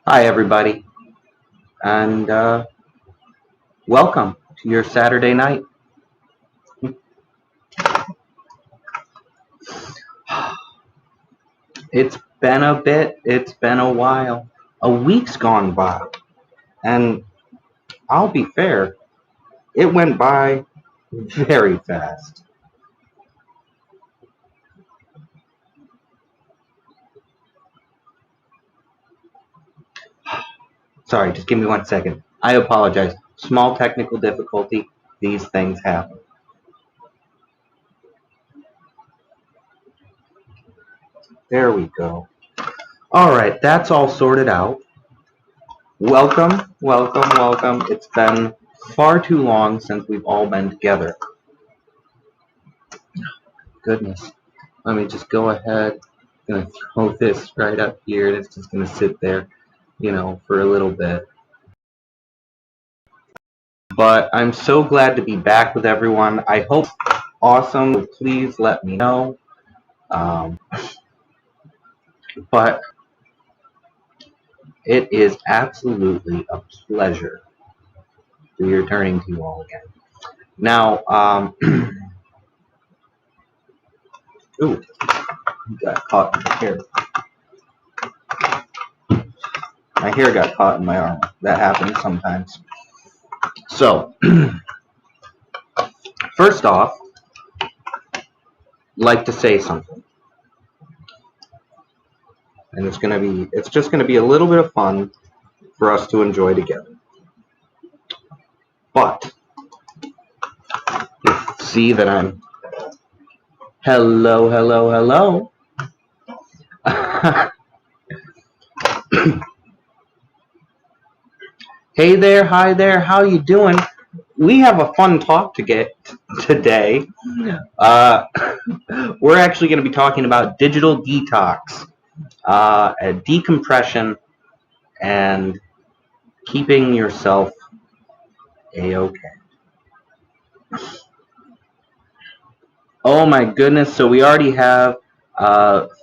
Hi, everybody, and welcome to your Saturday night. It's been a bit, it's been a while. A week's gone by, and I'll be fair, it went by very fast. Sorry, just give me 1 second. I apologize. Small technical difficulty, these things happen. There we go. All right, that's all sorted out. Welcome, welcome, welcome. It's been far too long since we've all been together. Goodness. Let me just go ahead. I'm going to throw this right up here, and it's just going to sit there, for a little bit. But I'm so glad to be back with everyone. I hope awesome. Please let me know. But it is absolutely a pleasure to be returning to you all again. Now, ooh, got caught in my hair. My hair got caught in my arm. That happens sometimes. So, first off, like to say something. And it's just gonna be a little bit of fun for us to enjoy together. But see that I'm hello. Hey there, hi there, how you doing? We have a fun talk to get today. We're actually going to be talking about digital detox, decompression, and keeping yourself a-okay. Oh my goodness, so we already have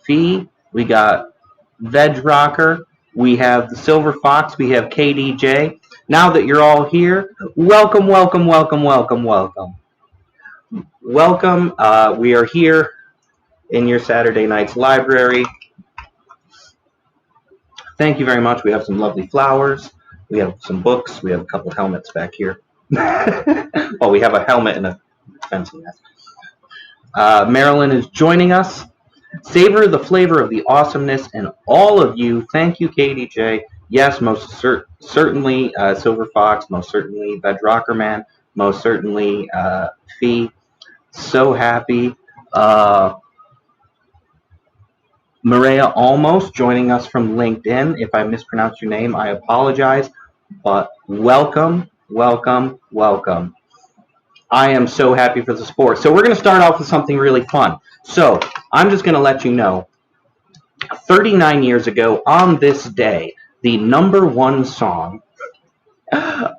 Fee, we got Veg Rocker, we have the Silver Fox, we have KDJ. Now that you're all here, welcome. Welcome. We are here in your Saturday night's library. Thank you very much. We have some lovely flowers. We have some books. We have a couple helmets back here. Well, we have a helmet and a fencing net. Marilyn is joining us. Savor the flavor of the awesomeness, and all of you, thank you, KDJ. Yes, most certainly Silver Fox, most certainly Bedrocker Man, most certainly Fee. So happy. Maria Almost joining us from LinkedIn. If I mispronounced your name, I apologize. But welcome. I am so happy for the support. So we're going to start off with something really fun. So I'm just going to let you know, 39 years ago on this day, the #1 song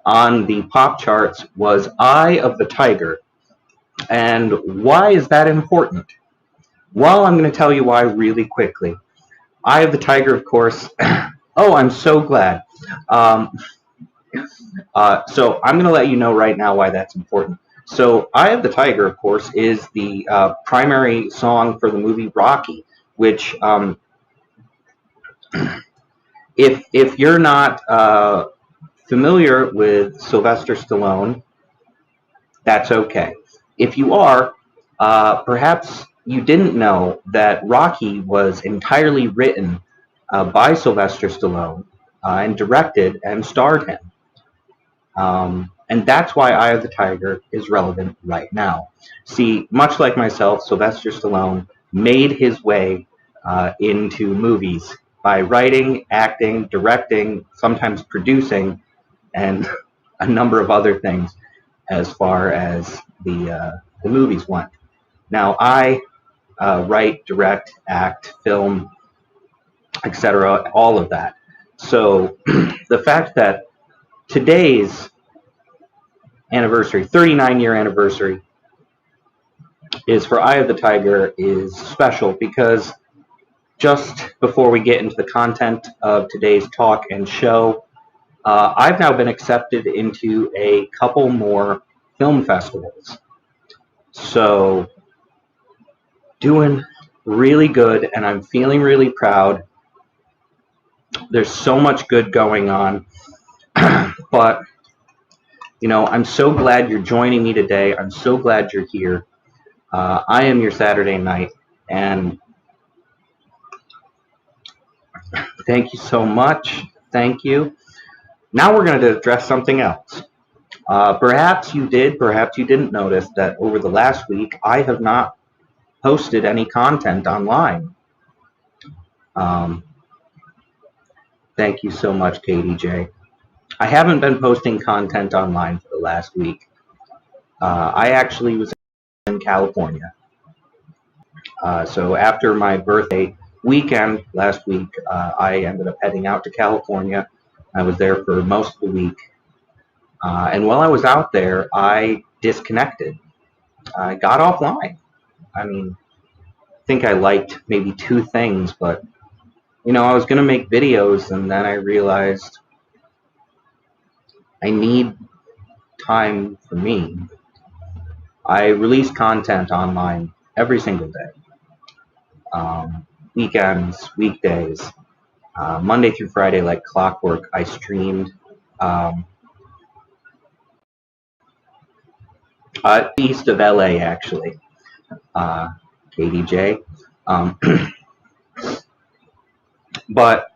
on the pop charts was Eye of the Tiger. And why is that important? Well, I'm going to tell you why really quickly. Eye of the Tiger, of course. Oh, I'm so glad. So I'm going to let you know right now why that's important. So Eye of the Tiger, of course, is the primary song for the movie Rocky, which if you're not familiar with Sylvester Stallone, that's okay. If you are, perhaps you didn't know that Rocky was entirely written by Sylvester Stallone and directed and starred him. And that's why Eye of the Tiger is relevant right now. See, much like myself, Sylvester Stallone made his way into movies by writing, acting, directing, sometimes producing, and a number of other things as far as the movies went. Now, I write, direct, act, film, etc., all of that. So the fact that today's anniversary, 39-year anniversary, is for Eye of the Tiger is special because just before we get into the content of today's talk and show, I've now been accepted into a couple more film festivals. So, doing really good, and I'm feeling really proud. There's so much good going on, but I'm so glad you're joining me today. I'm so glad you're here. I am your Saturday night, and thank you so much. Thank you. Now we're going to address something else. Perhaps you did, perhaps you didn't notice that over the last week, I have not posted any content online. Thank you so much, KDJ. I haven't been posting content online for the last week. I actually was in California. So after my birthday weekend last week, I ended up heading out to California. I was there for most of the week. And while I was out there, I disconnected. I got offline. I mean, I think I liked maybe 2 things, but, I was going to make videos, and then I realized I need time for me. I release content online every single day. Weekends, weekdays, Monday through Friday, like clockwork. I streamed east of LA, actually, KDJ. But,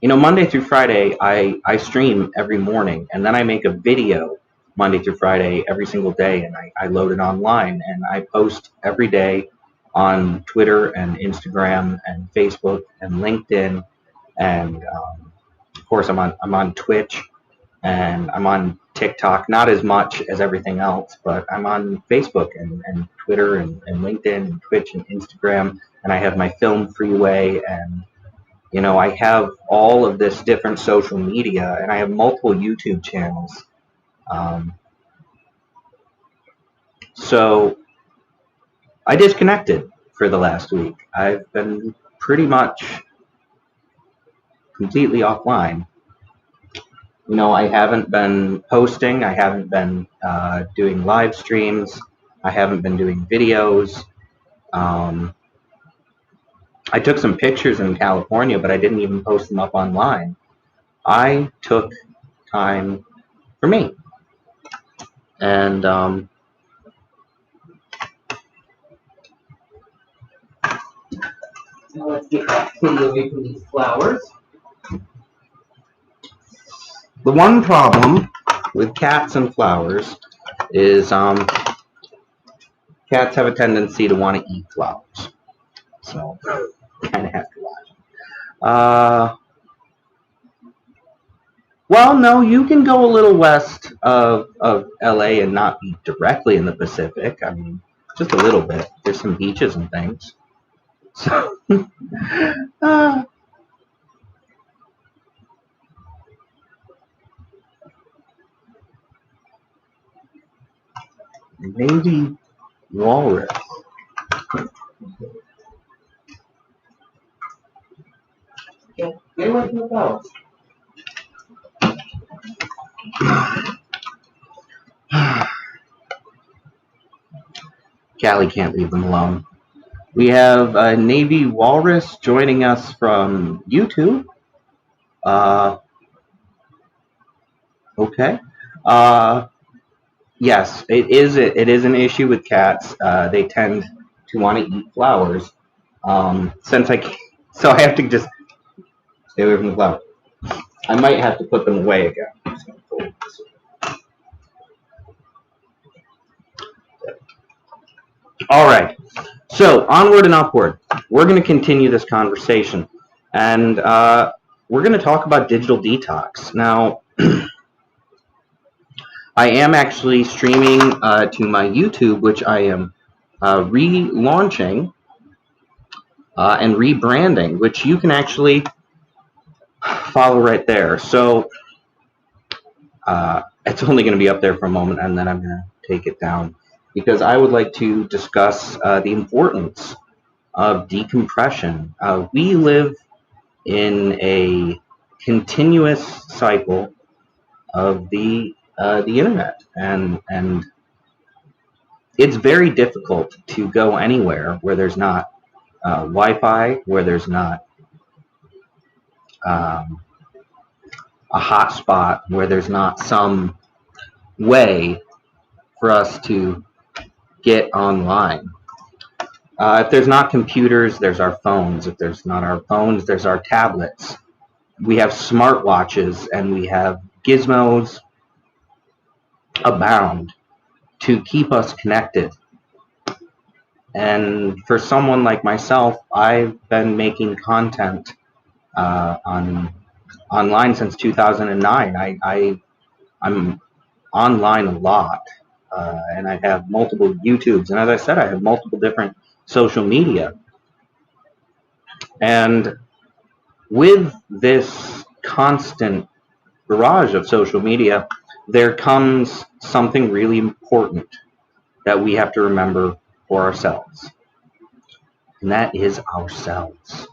Monday through Friday, I stream every morning, and then I make a video Monday through Friday every single day, and I load it online, and I post every day on Twitter and Instagram and Facebook and LinkedIn, and of course I'm on Twitch, and I'm on TikTok, not as much as everything else, but I'm on Facebook and Twitter and LinkedIn and Twitch and Instagram, and I have my film freeway, and I have all of this different social media, and I have multiple YouTube channels. So I disconnected for the last week. I've been pretty much completely offline. I haven't been posting. I haven't been doing live streams. I haven't been doing videos. I took some pictures in California, but I didn't even post them up online. I took time for me. And now let's get that kitty away from these flowers. The one problem with cats and flowers is cats have a tendency to want to eat flowers. So kind of have to watch. Well, no, you can go a little west of LA and not be directly in the Pacific. I mean, just a little bit. There's some beaches and things. So, maybe walrus. Get away from the flowers. Callie can't leave them alone. We have a Navy Walrus joining us from YouTube. Okay. Yes, it is an issue with cats. They tend to want to eat flowers. So I have to just stay away from the flowers. I might have to put them away again. All right. So onward and upward. We're going to continue this conversation, and we're going to talk about digital detox. Now, I am actually streaming to my YouTube, which I am relaunching and rebranding, which you can actually follow right there. So it's only going to be up there for a moment, and then I'm going to take it down, because I would like to discuss the importance of decompression. We live in a continuous cycle of the internet, and it's very difficult to go anywhere where there's not Wi-Fi, where there's not um, a hotspot, where there's not some way for us to get online. If there's not computers, there's our phones. If there's not our phones, there's our tablets. We have smartwatches and we have gizmos abound to keep us connected. And for someone like myself, I've been making content online since 2009. I'm online a lot, and I have multiple YouTubes. And as I said, I have multiple different social media. And with this constant barrage of social media, there comes something really important that we have to remember for ourselves. And that is ourselves.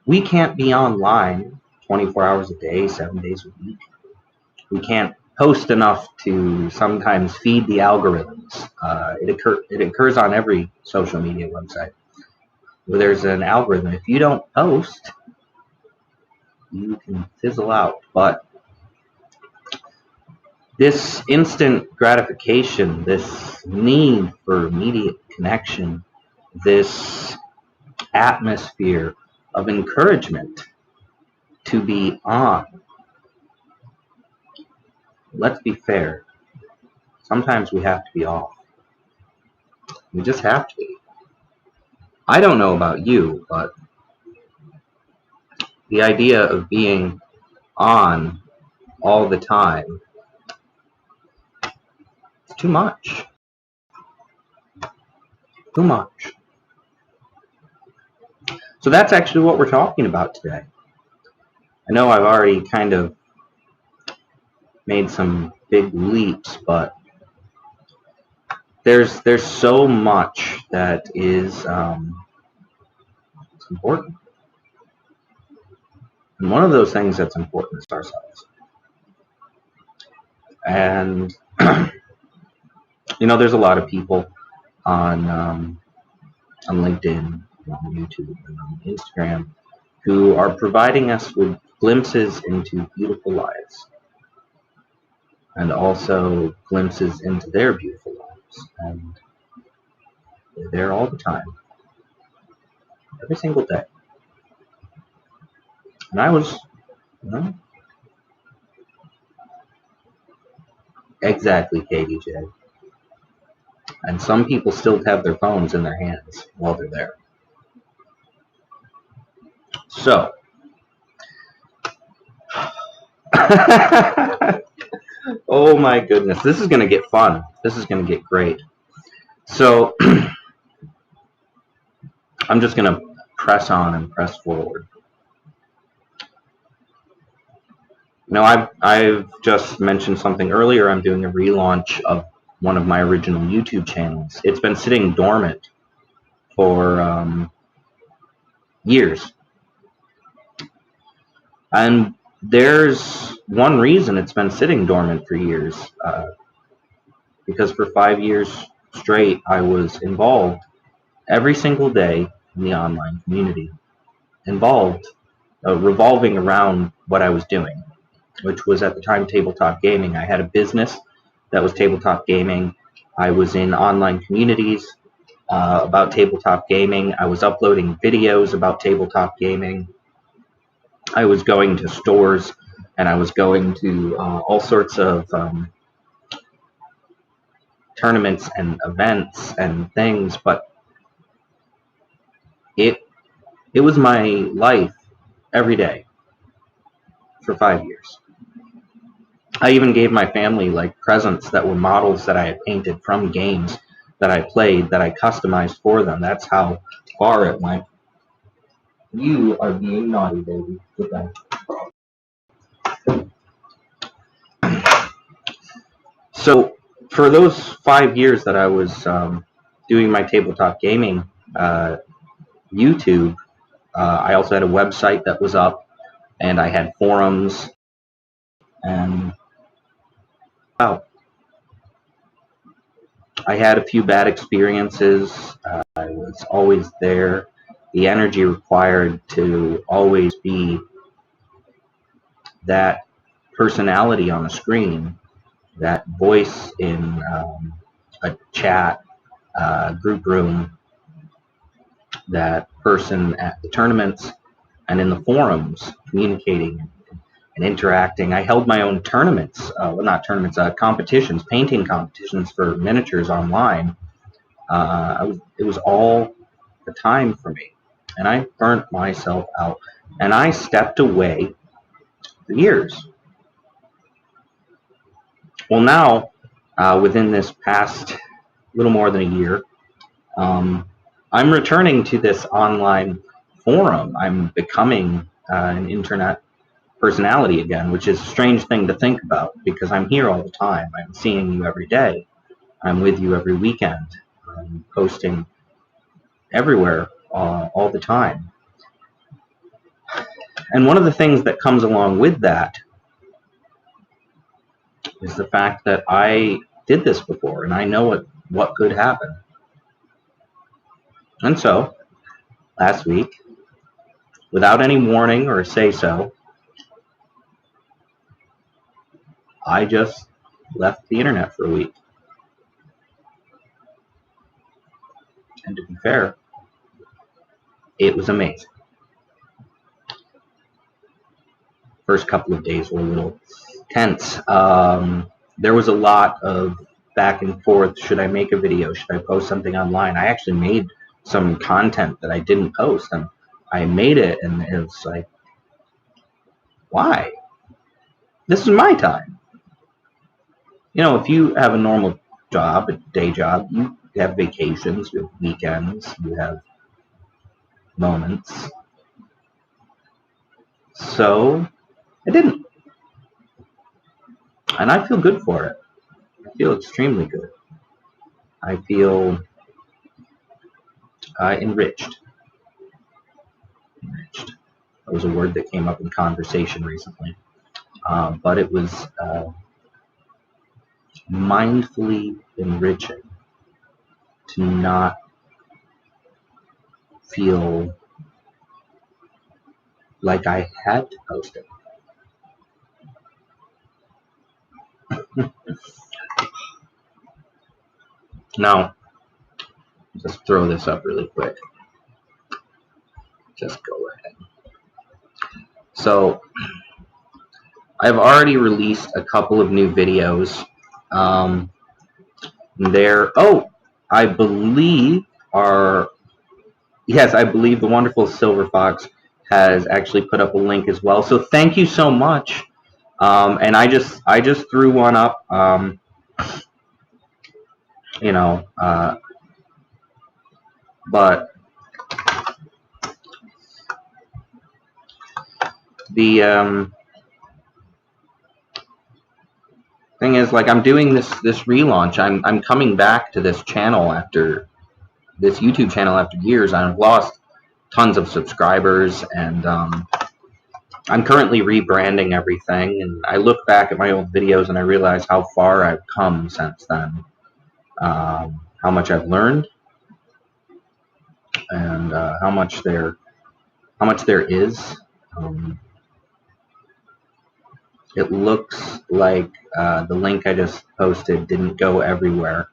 We can't be online 24 hours a day, 7 days a week. We can't post enough to sometimes feed the algorithms. It occurs on every social media website where there's an algorithm. If you don't post, you can fizzle out. But this instant gratification, this need for immediate connection, this atmosphere of encouragement to be on. Let's be fair. Sometimes we have to be off. We just have to be. I don't know about you, but the idea of being on all the time is too much. Too much. So that's actually what we're talking about today. I know I've already kind of made some big leaps, but there's so much that is important. And one of those things that's important is ourselves. And there's a lot of people on LinkedIn, on YouTube, and on Instagram who are providing us with glimpses into beautiful lives, and also glimpses into their beautiful lives. And they're there all the time, every single day. And I was, exactly, KDJ. And some people still have their phones in their hands while they're there. So, oh my goodness, this is going to get fun. This is going to get great. So, I'm just going to press on and press forward. I've just mentioned something earlier. I'm doing a relaunch of one of my original YouTube channels. It's been sitting dormant for years. And there's one reason it's been sitting dormant for years. Because for 5 years straight, I was involved every single day in the online community. Revolving around what I was doing, which was at the time tabletop gaming. I had a business that was tabletop gaming. I was in online communities about tabletop gaming. I was uploading videos about tabletop gaming. I was going to stores, and I was going to all sorts of tournaments and events and things, but it was my life every day for 5 years. I even gave my family presents that were models that I had painted from games that I played, that I customized for them. That's how far it went. You are being naughty, baby. Goodbye. So for those 5 years that I was doing my tabletop gaming, YouTube, I also had a website that was up, and I had forums, and wow, I had a few bad experiences. I was always there. The energy required to always be that personality on a screen, that voice in a chat, group room, that person at the tournaments and in the forums, communicating and interacting. I held my own tournaments, well, not tournaments, competitions, painting competitions for miniatures online. It was all the time for me, and I burnt myself out, and I stepped away for years. Well, now, within this past little more than a year, I'm returning to this online forum. I'm becoming an internet personality again, which is a strange thing to think about because I'm here all the time. I'm seeing you every day. I'm with you every weekend. I'm posting everywhere all the time. And one of the things that comes along with that is the fact that I did this before and I know what could happen. And so, last week, without any warning or say-so, I just left the internet for a week. And to be fair, it was amazing. First couple of days were a little tense. There was a lot of back and forth. Should I make a video? Should I post something online? I actually made some content that I didn't post, and I made it, and it was like, why? This is my time. You know, if you have a normal job, a day job, you have vacations, you have weekends, you have moments. So I didn't. And I feel good for it. I feel extremely good. I feel enriched. Enriched. That was a word that came up in conversation recently. But it was mindfully enriching to not feel like I had to post it. Now, just throw this up really quick. Just go ahead. So, I've already released a couple of new videos. I believe I believe the wonderful Silver Fox has actually put up a link as well. So thank you so much. And I just threw one up. But the thing is, like, I'm doing this relaunch. I'm coming back to this channel after this YouTube channel after years. I've lost tons of subscribers, and I'm currently rebranding everything. And I look back at my old videos and I realize how far I've come since then, how much I've learned, and how much there is. It looks like the link I just posted didn't go everywhere,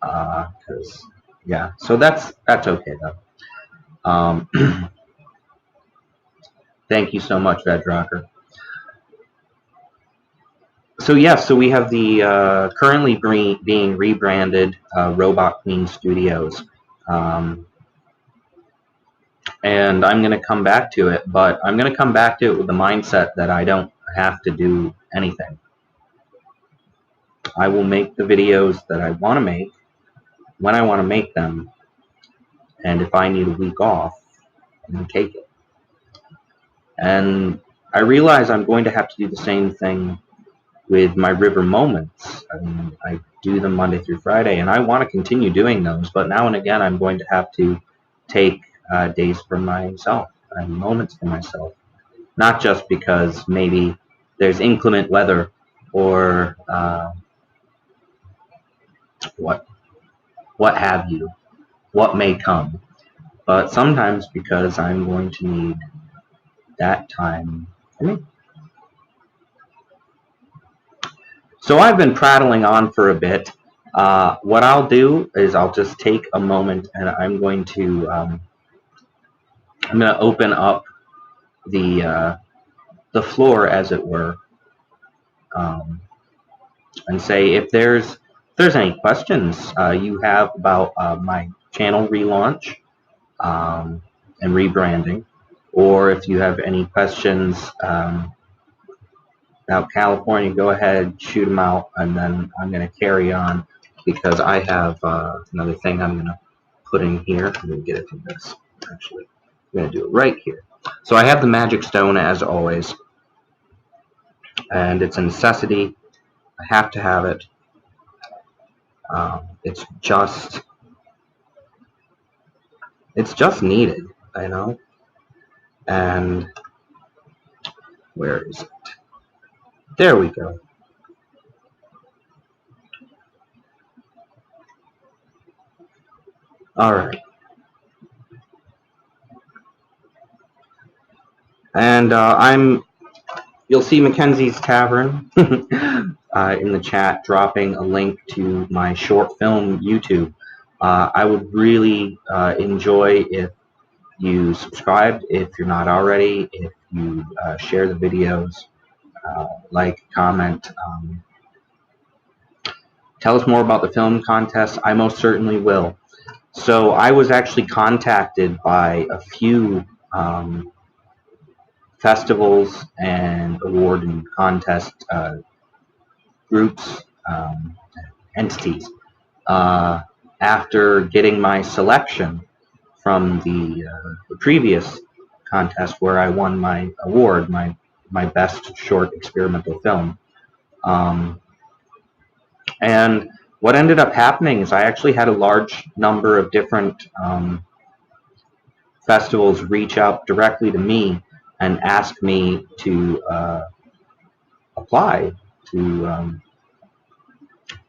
so that's okay though. Thank you so much, Vedrocker. So we have the currently being rebranded Robot Queen Studios, and I'm going to come back to it, but I'm going to come back to it with the mindset that I don't have to do anything. I will make the videos that I want to make when I want to make them, and if I need a week off, I'm going to take it. And I realize I'm going to have to do the same thing with my river moments. I mean, I do them Monday through Friday, and I want to continue doing those, but now and again I'm going to have to take days for myself and moments for myself, not just because maybe there's inclement weather or what have you, what may come, but sometimes because I'm going to need that time for me. So I've been prattling on for a bit. What I'll do is I'll just take a moment and I'm going to open up the floor, as it were, and say if there's any questions you have about my channel relaunch and rebranding, or if you have any questions about California, go ahead, shoot them out, and then I'm going to carry on because I have another thing I'm going to put in here. I'm going to get it from this, actually. I'm going to do it right here. So I have the magic stone, as always, and it's a necessity. I have to have it. It's just needed, I know. And where is it? There we go. All right. And you'll see Mackenzie's Tavern in the chat, dropping a link to my short film YouTube. I would really enjoy if you subscribed, if you're not already, if you share the videos, like, comment. Tell us more about the film contest. I most certainly will. So I was actually contacted by a few festivals and award and contest groups, entities, after getting my selection from the previous contest where I won my award, my best short experimental film. And what ended up happening is I actually had a large number of different festivals reach out directly to me and ask me to apply, to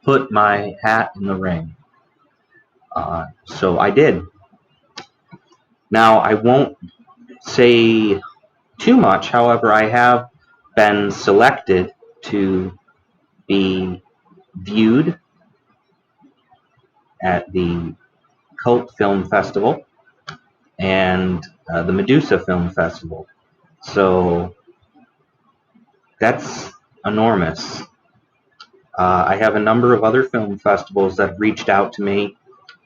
put my hat in the ring. So I did. Now, I won't say too much, however, I have been selected to be viewed at the Cult Film Festival and the Medusa Film Festival. So that's enormous. I have a number of other film festivals that have reached out to me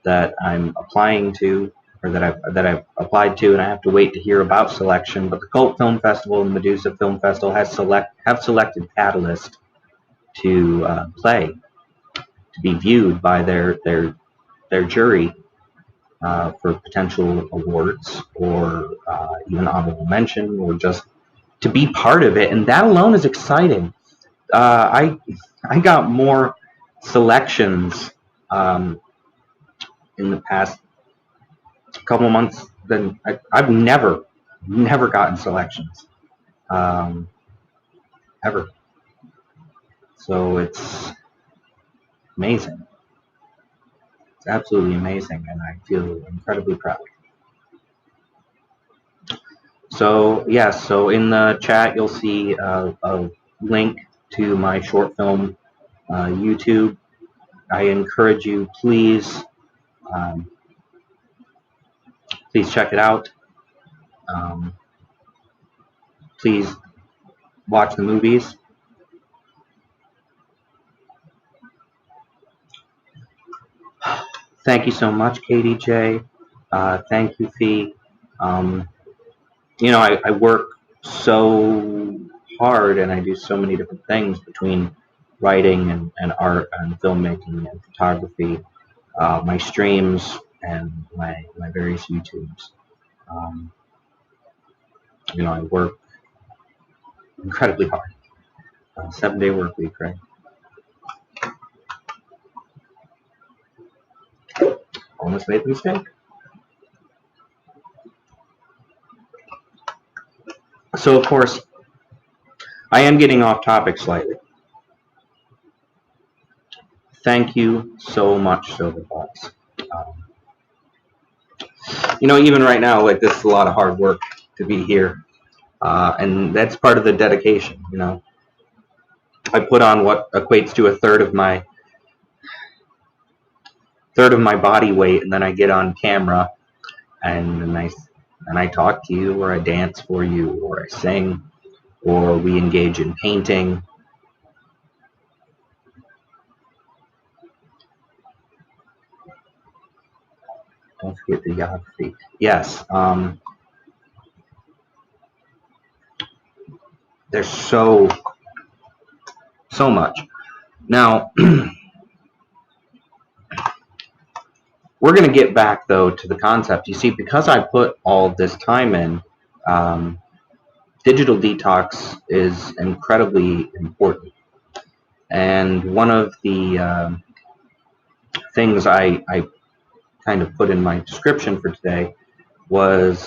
that I'm applying to, or that I've applied to, and I have to wait to hear about selection. But the Cult Film Festival and the Medusa Film Festival have selected Catalyst to play, to be viewed by their jury for potential awards, or even honorable mention, or just to be part of it. And that alone is exciting. I got more selections in the past couple of months than I've never gotten selections, ever. So it's amazing. It's absolutely amazing, and I feel incredibly proud. So yes, so in the chat you'll see a link to my short film YouTube. I encourage you, please check it out. Please watch the movies. Thank you so much, KDJ. Thank you, Fee. I work so hard and I do so many different things between writing and art and filmmaking and photography, my streams and my various YouTubes. I work incredibly hard. 7-day work week, right? Almost made the mistake. So, of course, I am getting off topic slightly. Thank you so much, Silverbox. Even right now, like, this is a lot of hard work to be here. And that's part of the dedication, I put on what equates to a third of my body weight, and then I get on camera and I talk to you, or I dance for you, or I sing, or we engage in painting. Don't forget the geography. Yes, there's so much. Now, we're going to get back, though, to the concept. You see, because I put all this time in, digital detox is incredibly important. And one of the things I kind of put in my description for today was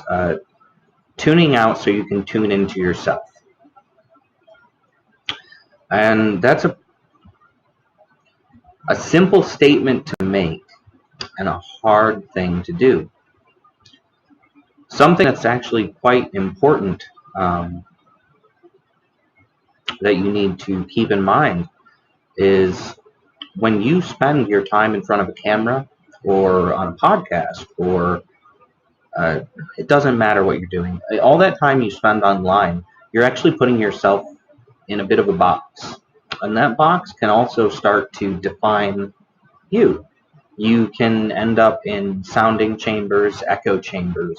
tuning out so you can tune into yourself. And that's a simple statement to make and a hard thing to do. Something that's actually quite important that you need to keep in mind is when you spend your time in front of a camera or on a podcast, or it doesn't matter what you're doing, all that time you spend online, you're actually putting yourself in a bit of a box. And that box can also start to define you. You can end up in sounding chambers, echo chambers,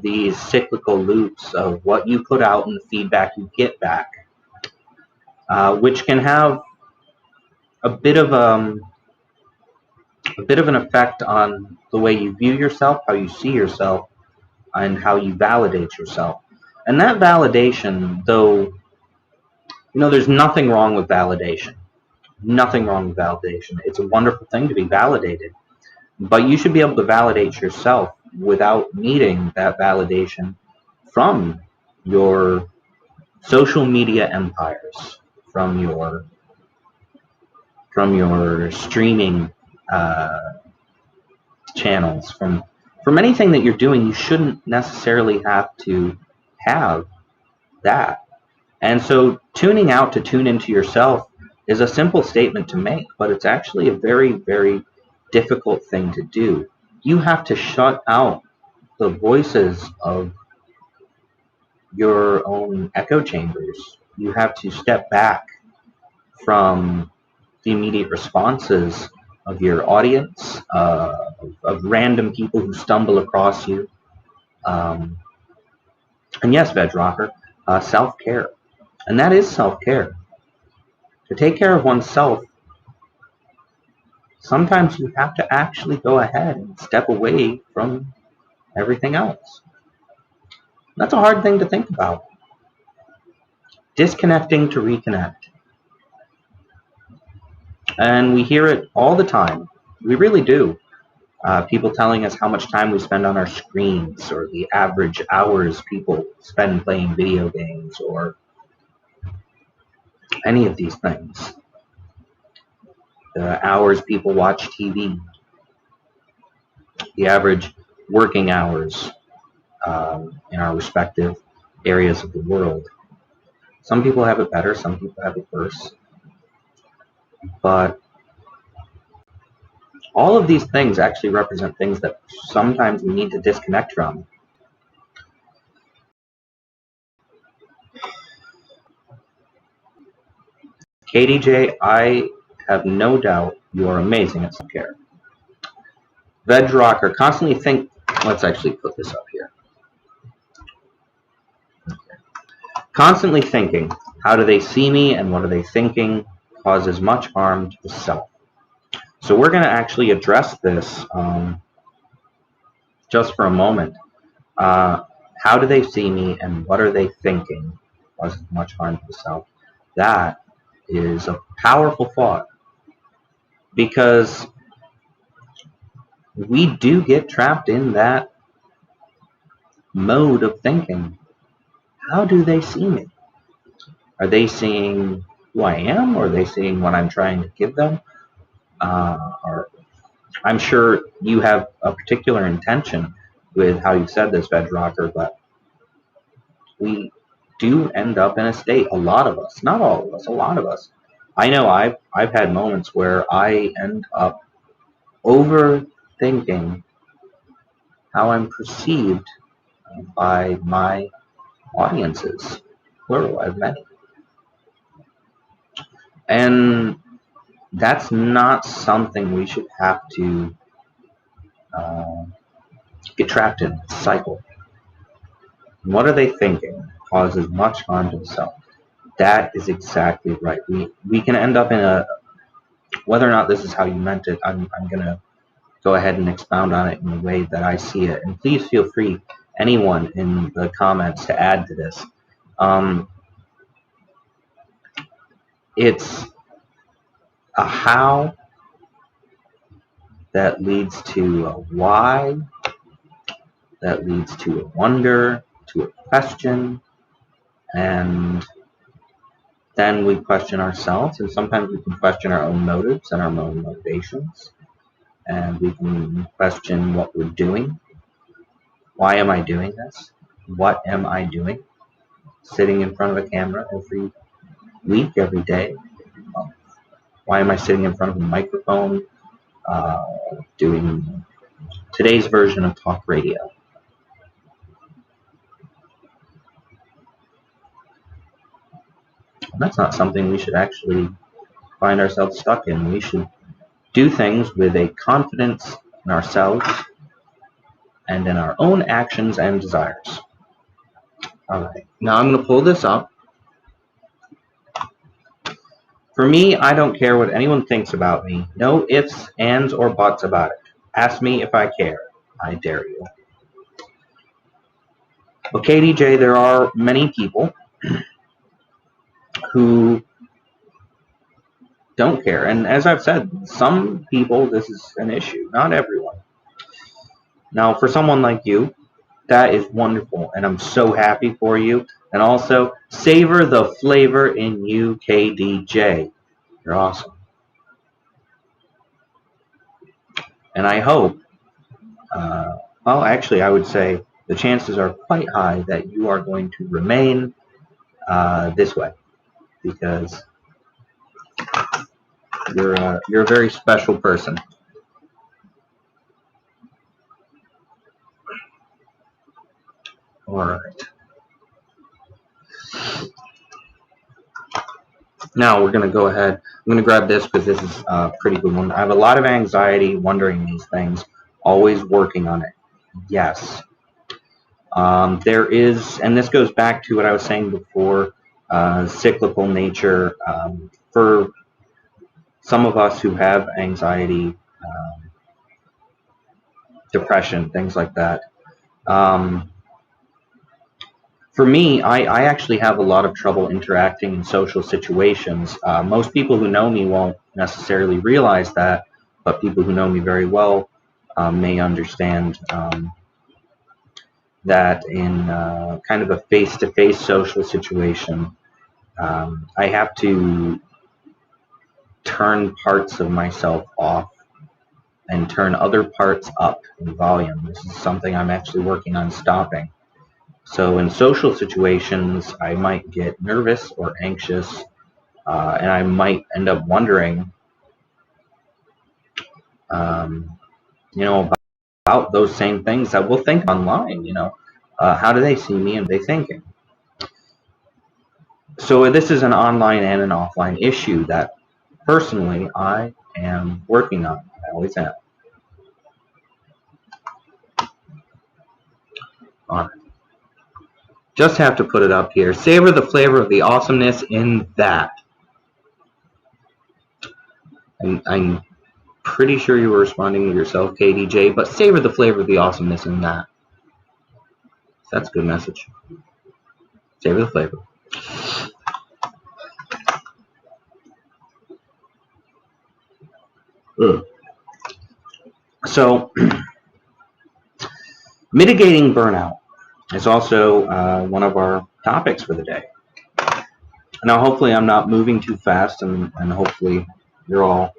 these cyclical loops of what you put out and the feedback you get back, which can have a bit of an effect on the way you view yourself, how you see yourself, and how you validate yourself. And that validation, though, there's nothing wrong with validation. Nothing wrong with validation. It's a wonderful thing to be validated. But you should be able to validate yourself without needing that validation from your social media empires, from your streaming channels, from anything that you're doing. You shouldn't necessarily have to have that. And so tuning out to tune into yourself is a simple statement to make, but it's actually a very, very difficult thing to do. You have to shut out the voices of your own echo chambers. You have to step back from the immediate responses of your audience, of random people who stumble across you. And yes, Veg Rocker, self-care. And that is self-care. To take care of oneself, sometimes you have to actually go ahead and step away from everything else. That's a hard thing to think about. Disconnecting to reconnect. And we hear it all the time. We really do. People telling us how much time we spend on our screens, or the average hours people spend playing video games, or any of these things. The hours people watch TV. The average working hours in our respective areas of the world. Some people have it better, some people have it worse. But all of these things actually represent things that sometimes we need to disconnect from. KDJ, I have no doubt you are amazing at self-care. Veg Rocker, constantly think, let's actually put this up here. Constantly thinking, how do they see me and what are they thinking, causes much harm to the self. So we're going to actually address this just for a moment. How do they see me and what are they thinking, causes much harm to the self. That is a powerful thought, because we do get trapped in that mode of thinking. how do they see me? Are they seeing who I am, or are they seeing what I'm trying to give them? Or I'm sure you have a particular intention with how you said this, Veg Rocker, but we do end up in a state, a lot of us, not all of us, a lot of us. I know I've had moments where I end up overthinking how I'm perceived by my audiences, plural, I have many. And that's not something we should have to get trapped in, cycle. What are they thinking causes much harm to the self. That is exactly right. We can end up in a, whether or not this is how you meant it, I'm going to go ahead and expound on it in the way that I see it. And please feel free, anyone in the comments, to add to this. It's a how that leads to a why, that leads to a wonder, to a question, and then we question ourselves, and sometimes we can question our own motives and our own motivations, and we can question what we're doing. Why am I doing this? What am I doing? Sitting in front of a camera every week, every day. Why am I sitting in front of a microphone doing today's version of talk radio? And that's not something we should actually find ourselves stuck in. We should do things with a confidence in ourselves and in our own actions and desires. All right, now I'm going to pull this up. For me, I don't care what anyone thinks about me. No ifs, ands, or buts about it. Ask me if I care. I dare you. Well, KDJ, there are many people who don't care. And as I've said, some people, this is an issue. Not everyone. Now, for someone like you, that is wonderful. And I'm so happy for you. And also, savor the flavor in you, KDJ. You're awesome. And I hope, well, actually, I would say the chances are quite high that you are going to remain this way, because you're a very special person. All right. Now we're going to go ahead. I'm going to grab this because this is a pretty good one. I have a lot of anxiety wondering these things, always working on it. Yes. There is, and this goes back to what I was saying before, cyclical nature. For some of us who have anxiety, depression, things like that. For me, I actually have a lot of trouble interacting in social situations. Most people who know me won't necessarily realize that, but people who know me very well may understand that in kind of a face-to-face social situation, I have to turn parts of myself off and turn other parts up in volume. This is something I'm actually working on stopping. So in social situations, I might get nervous or anxious, and I might end up wondering, about those same things that we'll think online. How do they see me and they thinking? So this is an online and an offline issue that personally I am working on. I always am. All right. Just have to put it up here. Savor the flavor of the awesomeness in that. And I'm pretty sure you were responding to yourself, KDJ, but savor the flavor of the awesomeness in that. That's a good message. Savor the flavor. So, mitigating burnout is also one of our topics for the day. Now, hopefully I'm not moving too fast, and hopefully you're all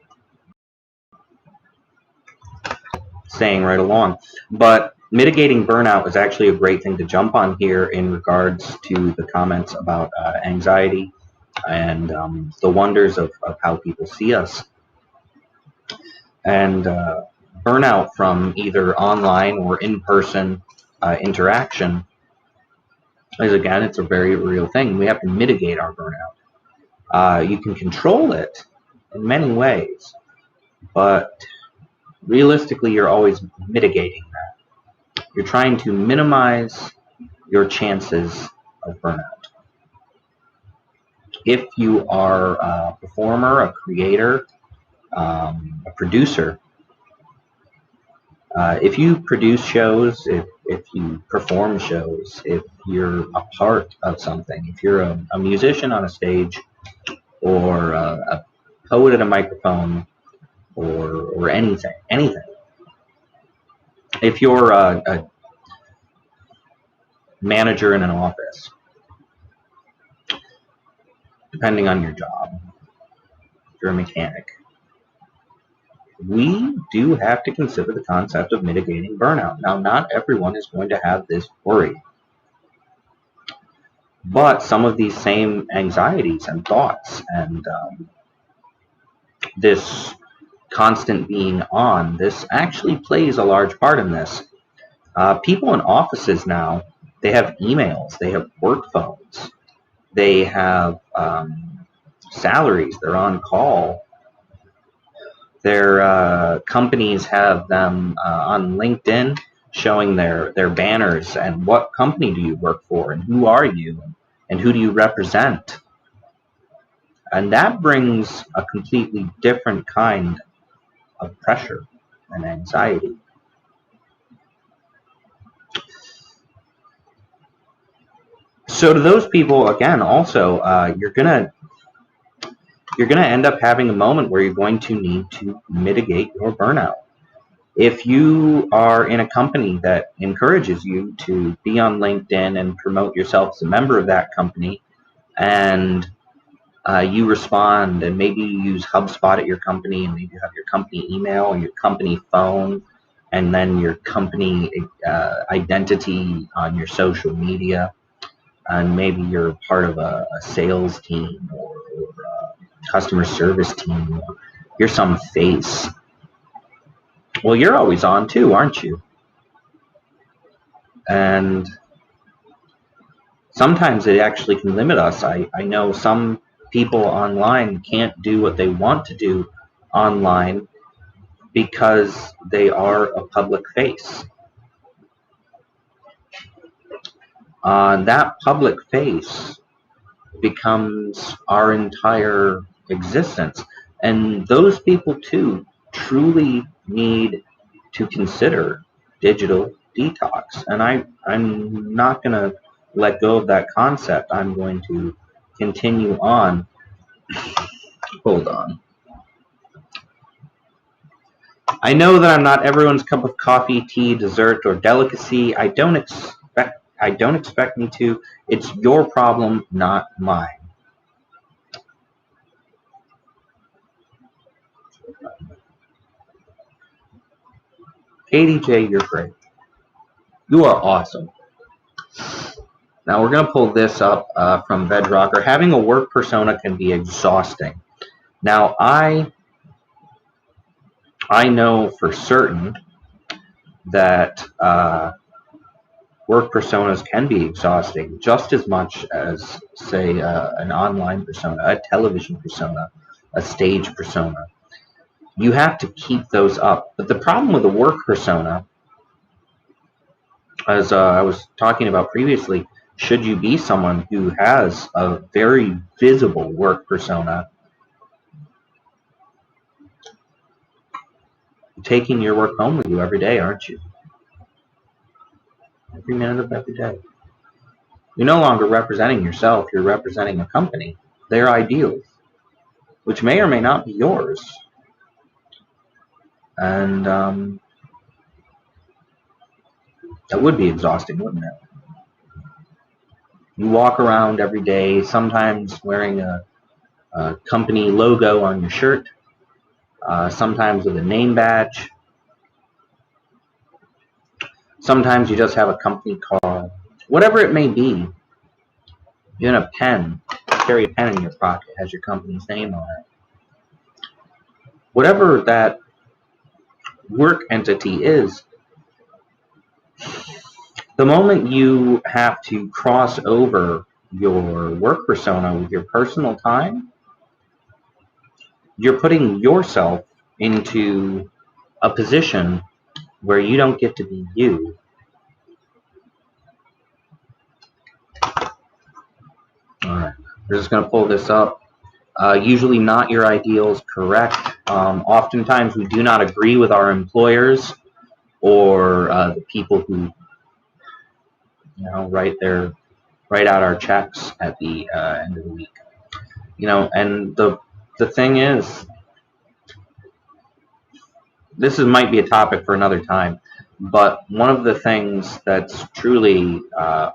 staying right along. But mitigating burnout is actually a great thing to jump on here in regards to the comments about anxiety and the wonders of how people see us. And burnout from either online or in-person interaction is, again, it's a very real thing. We have to mitigate our burnout. You can control it in many ways, but realistically, you're always mitigating that. You're trying to minimize your chances of burnout. If you are a performer, a creator, a producer, if you produce shows, if you perform shows, if you're a part of something, if you're a musician on a stage, or a poet at a microphone, or anything. If you're a manager in an office, depending on your job, if you're a mechanic, we do have to consider the concept of mitigating burnout. Now, not everyone is going to have this worry, but some of these same anxieties and thoughts and this constant being on, this actually plays a large part in this. People in offices now, they have emails, they have work phones, they have salaries, they're on call. Their companies have them on LinkedIn showing their banners and what company do you work for and who are you and who do you represent. And that brings a completely different kind of pressure and anxiety. So to those people, again, also, you're gonna end up having a moment where you're going to need to mitigate your burnout. If you are in a company that encourages you to be on LinkedIn and promote yourself as a member of that company, and you respond, and maybe you use HubSpot at your company, and maybe you have your company email and your company phone, and then your company identity on your social media, and maybe you're part of a sales team or a customer service team, or you're some face. Well, you're always on too, aren't you? And sometimes it actually can limit us. I know some people online can't do what they want to do online because they are a public face. That public face becomes our entire existence. And those people, too, truly need to consider digital detox. And I'm not going to let go of that concept. I'm going to continue on. Hold on. I know that I'm not everyone's cup of coffee, tea, dessert, or delicacy. I don't expect me to. It's your problem, not mine. Katie J, you're great. You are awesome. Now we're going to pull this up from Bedrocker. Having a work persona can be exhausting. Now I know for certain that work personas can be exhausting just as much as, say, an online persona, a television persona, a stage persona. You have to keep those up. But the problem with a work persona, as I was talking about previously, should you be someone who has a very visible work persona, taking your work home with you every day, aren't you? Every minute of every day. You're no longer representing yourself, you're representing a company, their ideals, which may or may not be yours. And that would be exhausting, wouldn't it? You walk around every day, sometimes wearing a company logo on your shirt, sometimes with a name badge. Sometimes you just have a company car. Whatever it may be, you have a pen, carry a pen in your pocket, has your company's name on it. Whatever that work entity is, the moment you have to cross over your work persona with your personal time, you're putting yourself into a position where you don't get to be you. Alright, we're just going to pull this up. Usually not your ideals, correct. Oftentimes we do not agree with our employers or the people who write out our checks at the end of the week. And the thing is, this might be a topic for another time, but one of the things that's truly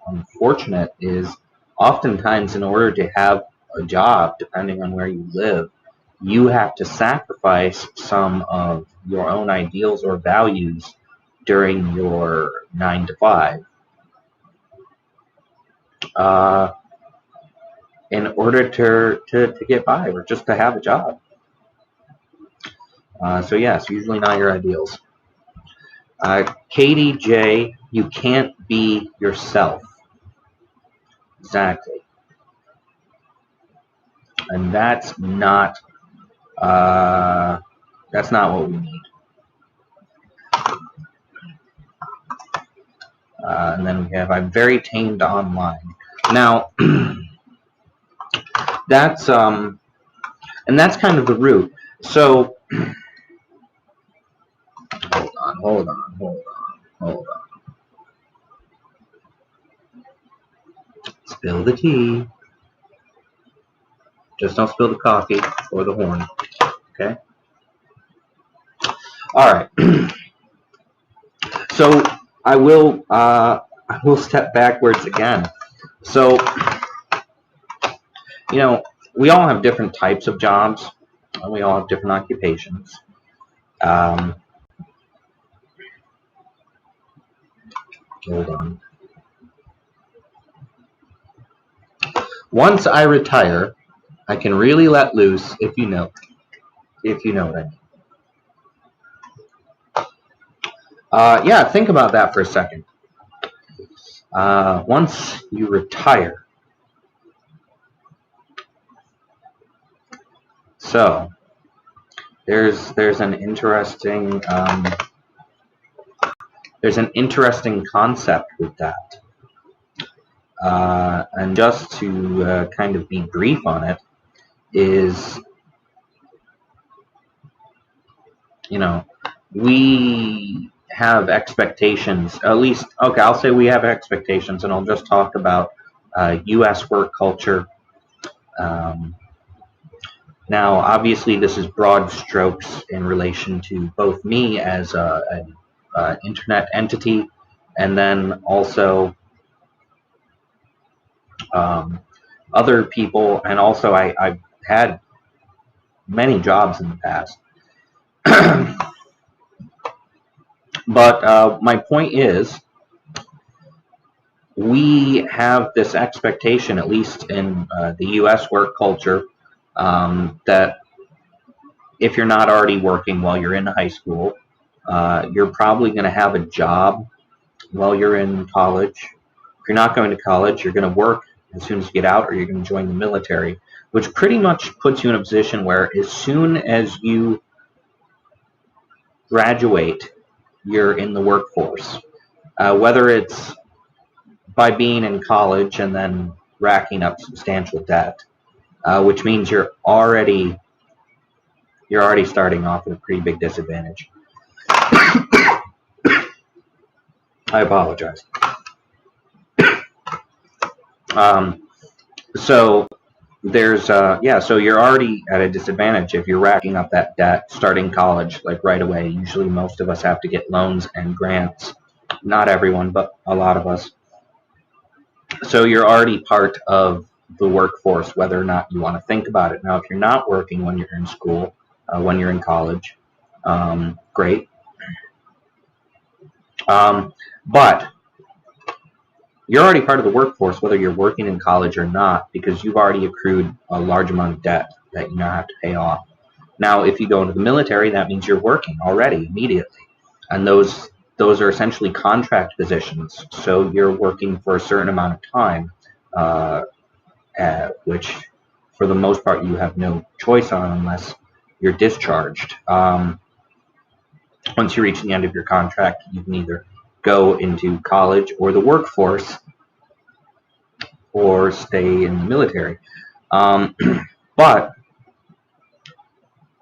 unfortunate is oftentimes in order to have a job, depending on where you live, you have to sacrifice some of your own ideals or values during your 9 to 5 in order to get by or just to have a job. So yes, usually not your ideals. Katie J, you can't be yourself. Exactly. And that's not what we need. And then we have, I'm very tamed online. Now, that's and that's kind of the root. So, hold on. Spill the tea. Just don't spill the coffee or the horn. Okay? Alright. So I will step backwards again. So, we all have different types of jobs, and we all have different occupations. Hold on. Once I retire, I can really let loose, if you know what I mean. Yeah, think about that for a second. Once you retire, so there's an interesting concept with that. And just to kind of be brief on it, is, we have expectations, at least, okay, I'll say we have expectations, and I'll just talk about U.S. work culture. Now, obviously, this is broad strokes in relation to both me as an internet entity, and then also other people, and also I've had many jobs in the past. But my point is, we have this expectation, at least in the U.S. work culture, that if you're not already working while you're in high school, you're probably going to have a job while you're in college. If you're not going to college, you're going to work as soon as you get out, or you're going to join the military, which pretty much puts you in a position where as soon as you graduate, you're in the workforce. Whether it's by being in college and then racking up substantial debt, which means you're already starting off with a pretty big disadvantage. I apologize. So there's so you're already at a disadvantage if you're racking up that debt starting college, like right away. Usually most of us have to get loans and grants. Not everyone, but a lot of us. So you're already part of the workforce, whether or not you want to think about it. Now, if you're not working when you're in school, when you're in college, great. But you're already part of the workforce, whether you're working in college or not, because you've already accrued a large amount of debt that you now have to pay off. Now, if you go into the military, that means you're working already immediately, and those are essentially contract positions. So you're working for a certain amount of time, which, for the most part, you have no choice on unless you're discharged. Once you reach the end of your contract, you can either go into college or the workforce, or stay in the military. But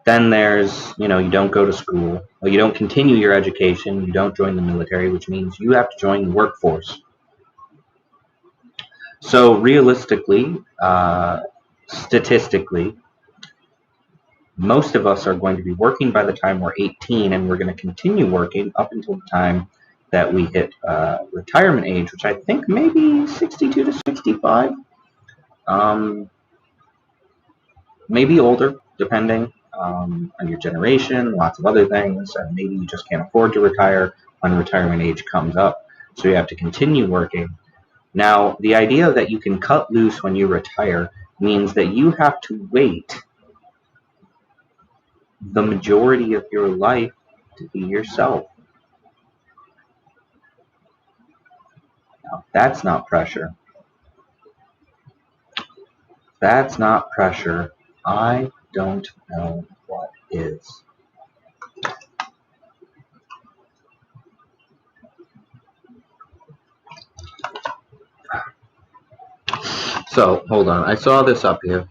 then there's, you don't go to school, you don't continue your education, you don't join the military, which means you have to join the workforce. So realistically, statistically, most of us are going to be working by the time we're 18, and we're going to continue working up until the time that we hit retirement age, which I think maybe 62 to 65. Maybe older, depending on your generation, lots of other things. Maybe you just can't afford to retire when retirement age comes up, so you have to continue working. Now, the idea that you can cut loose when you retire means that you have to wait the majority of your life to be yourself. Now, that's not pressure. That's not pressure. I don't know what is. So, hold on. I saw this up here.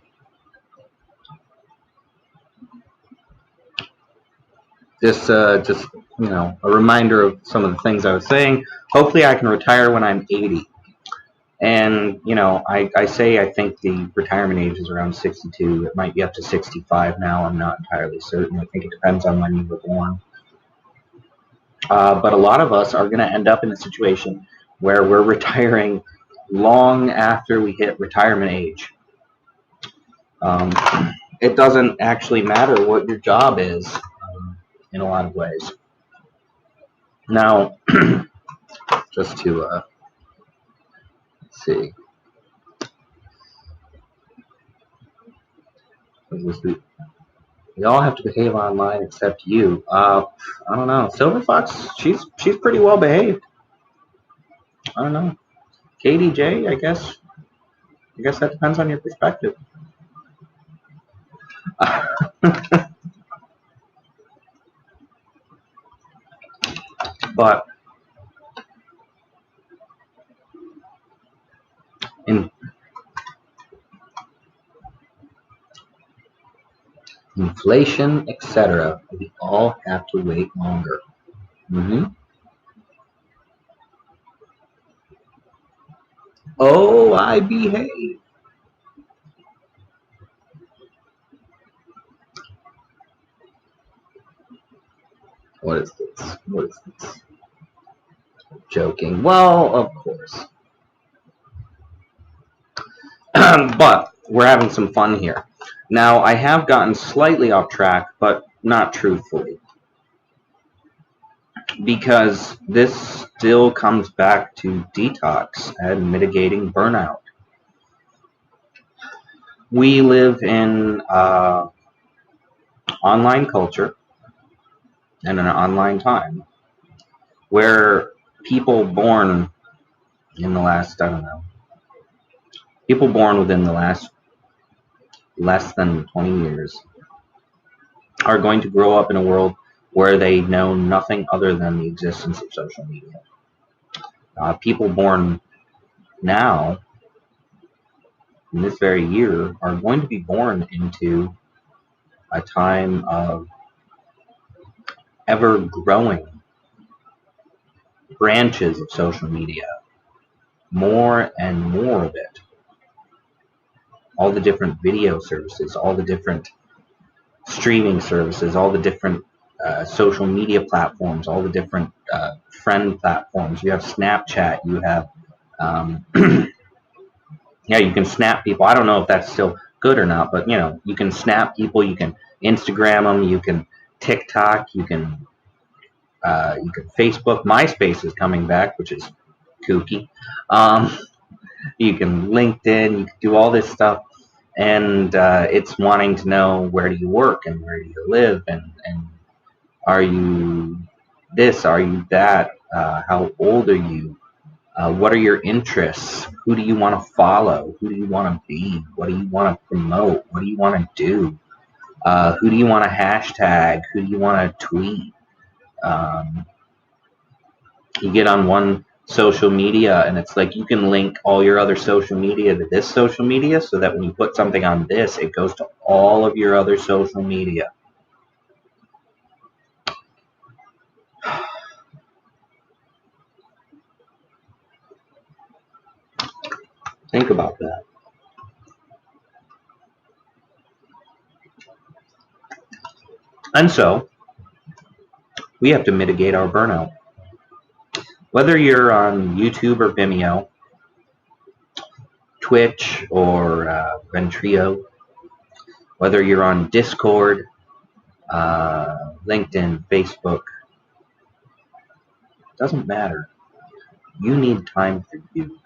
This just, a reminder of some of the things I was saying. Hopefully I can retire when I'm 80. And, I say I think the retirement age is around 62. It might be up to 65 now. I'm not entirely certain. I think it depends on when you were born. But a lot of us are going to end up in a situation where we're retiring long after we hit retirement age. It doesn't actually matter what your job is in a lot of ways. Now, just to let's see. We all have to behave online except you. I don't know. Silver Fox, she's pretty well behaved. I don't know. KDJ, I guess that depends on your perspective. But inflation, etc., we all have to wait longer. Oh, I behave. What is this? Joking. Well, of course. But we're having some fun here. Now, I have gotten slightly off track, but not truthfully, because this still comes back to detox and mitigating burnout. We live in online culture and an online time where people born in the last, people born within the last less than 20 years are going to grow up in a world where they know nothing other than the existence of social media. People born now, in this very year, are going to be born into a time of ever-growing branches of social media, more and more of it. All the different video services, all the different streaming services, all the different social media platforms, all the different friend platforms. You have Snapchat, you have Yeah, you can snap people. I don't know if that's still good or not, but you can snap people. You can Instagram them. You can TikTok. You can Facebook. MySpace is coming back, which is kooky. Um, you can LinkedIn. You can do all this stuff, and it's wanting to know, where do you work and where do you live, and are you this? Are you that? How old are you? What are your interests? Who do you want to follow? Who do you want to be? What do you want to promote? What do you want to do? Who do you want to hashtag? Who do you want to tweet? Um, you get on one social media and it's like you can link all your other social media to this social media, so that when you put something on this, it goes to all of your other social media. Think about that. And so we have to mitigate our burnout. Whether you're on YouTube or Vimeo, Twitch or Ventrio, whether you're on Discord, LinkedIn, Facebook, doesn't matter. You need time for you.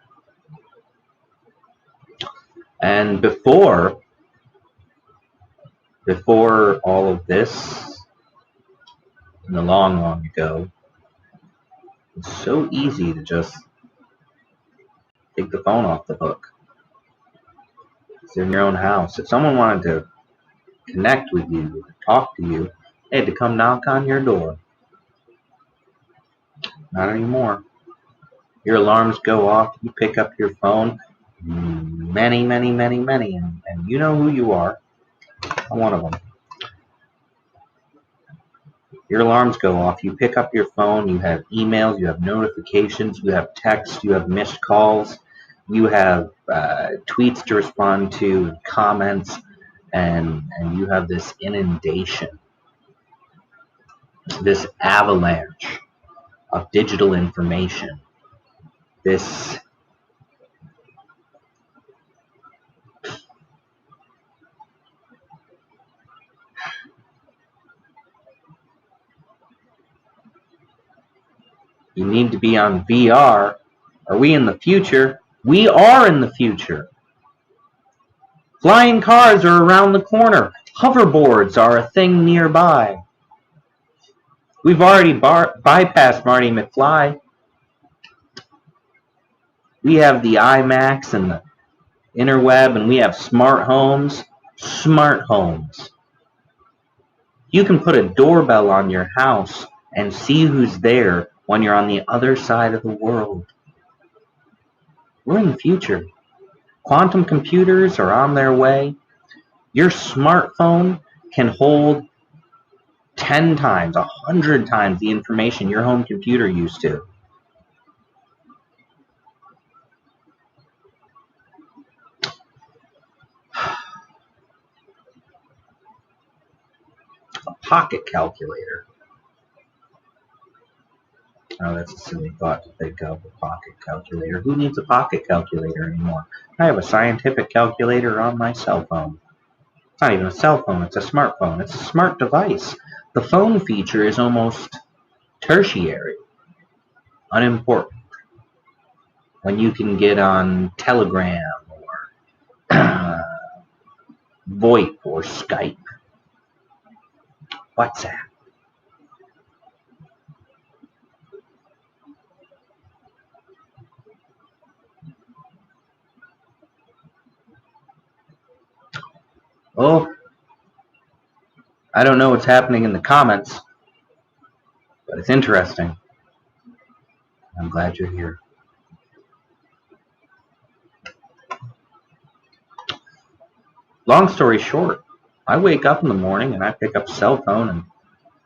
And before all of this, in the long, long ago, it's so easy to just take the phone off the hook. It's in your own house. If someone wanted to connect with you, talk to you, they had to come knock on your door. Not anymore. Your alarms go off, you pick up your phone, many, many, many, many, and you know who you are. I'm one of them. Your alarms go off, you pick up your phone, you have emails, you have notifications, you have texts, you have missed calls, you have tweets to respond to, comments, and you have this inundation, this avalanche of digital information, this you need to be on VR. Are we in the future? We are in the future. Flying cars are around the corner. Hoverboards are a thing nearby. We've already bypassed Marty McFly. We have the iMacs and the interweb, and we have smart homes. Smart homes. You can put a doorbell on your house and see who's there when you're on the other side of the world. We're in the future. Quantum computers are on their way. Your smartphone can hold 10 times, 100 times the information your home computer used to. A pocket calculator. Oh, that's a silly thought to think of, a pocket calculator. Who needs a pocket calculator anymore? I have a scientific calculator on my cell phone. It's not even a cell phone, it's a smartphone. It's a smart device. The phone feature is almost tertiary, unimportant. When you can get on Telegram or VoIP or Skype, WhatsApp. Oh, I don't know what's happening in the comments, but it's interesting. I'm glad you're here. Long story short, I wake up in the morning and I pick up a cell phone, and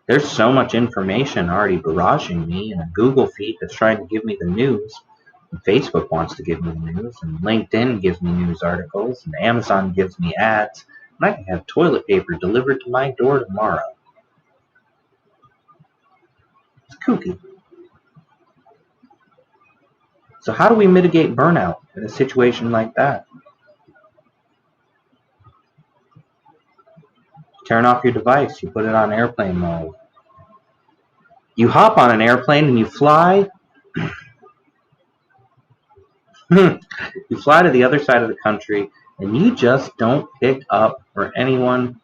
there's so much information already barraging me in a Google feed that's trying to give me the news. And Facebook wants to give me the news, and LinkedIn gives me news articles, and Amazon gives me ads, and I can have toilet paper delivered to my door tomorrow. It's kooky. So how do we mitigate burnout in a situation like that? turn off your device. You put it on airplane mode. You hop on an airplane and you fly. You fly to the other side of the country and you just don't pick up for anyone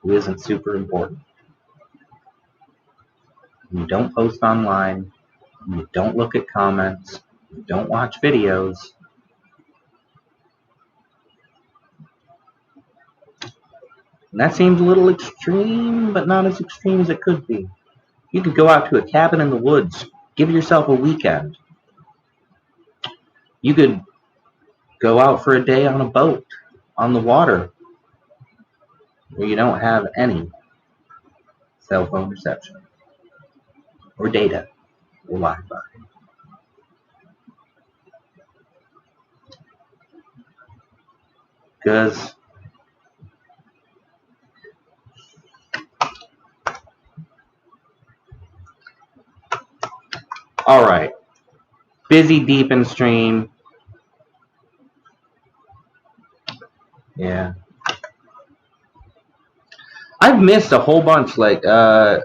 who isn't super important. You don't post online. You don't look at comments. You don't watch videos. And that seems a little extreme, but not as extreme as it could be. You could go out to a cabin in the woods. Give yourself a weekend. You could go out for a day on a boat, on the water, where you don't have any cell phone reception, or data, or Wi-Fi. Because all right, busy deep in stream. Yeah, I've missed a whole bunch. Like I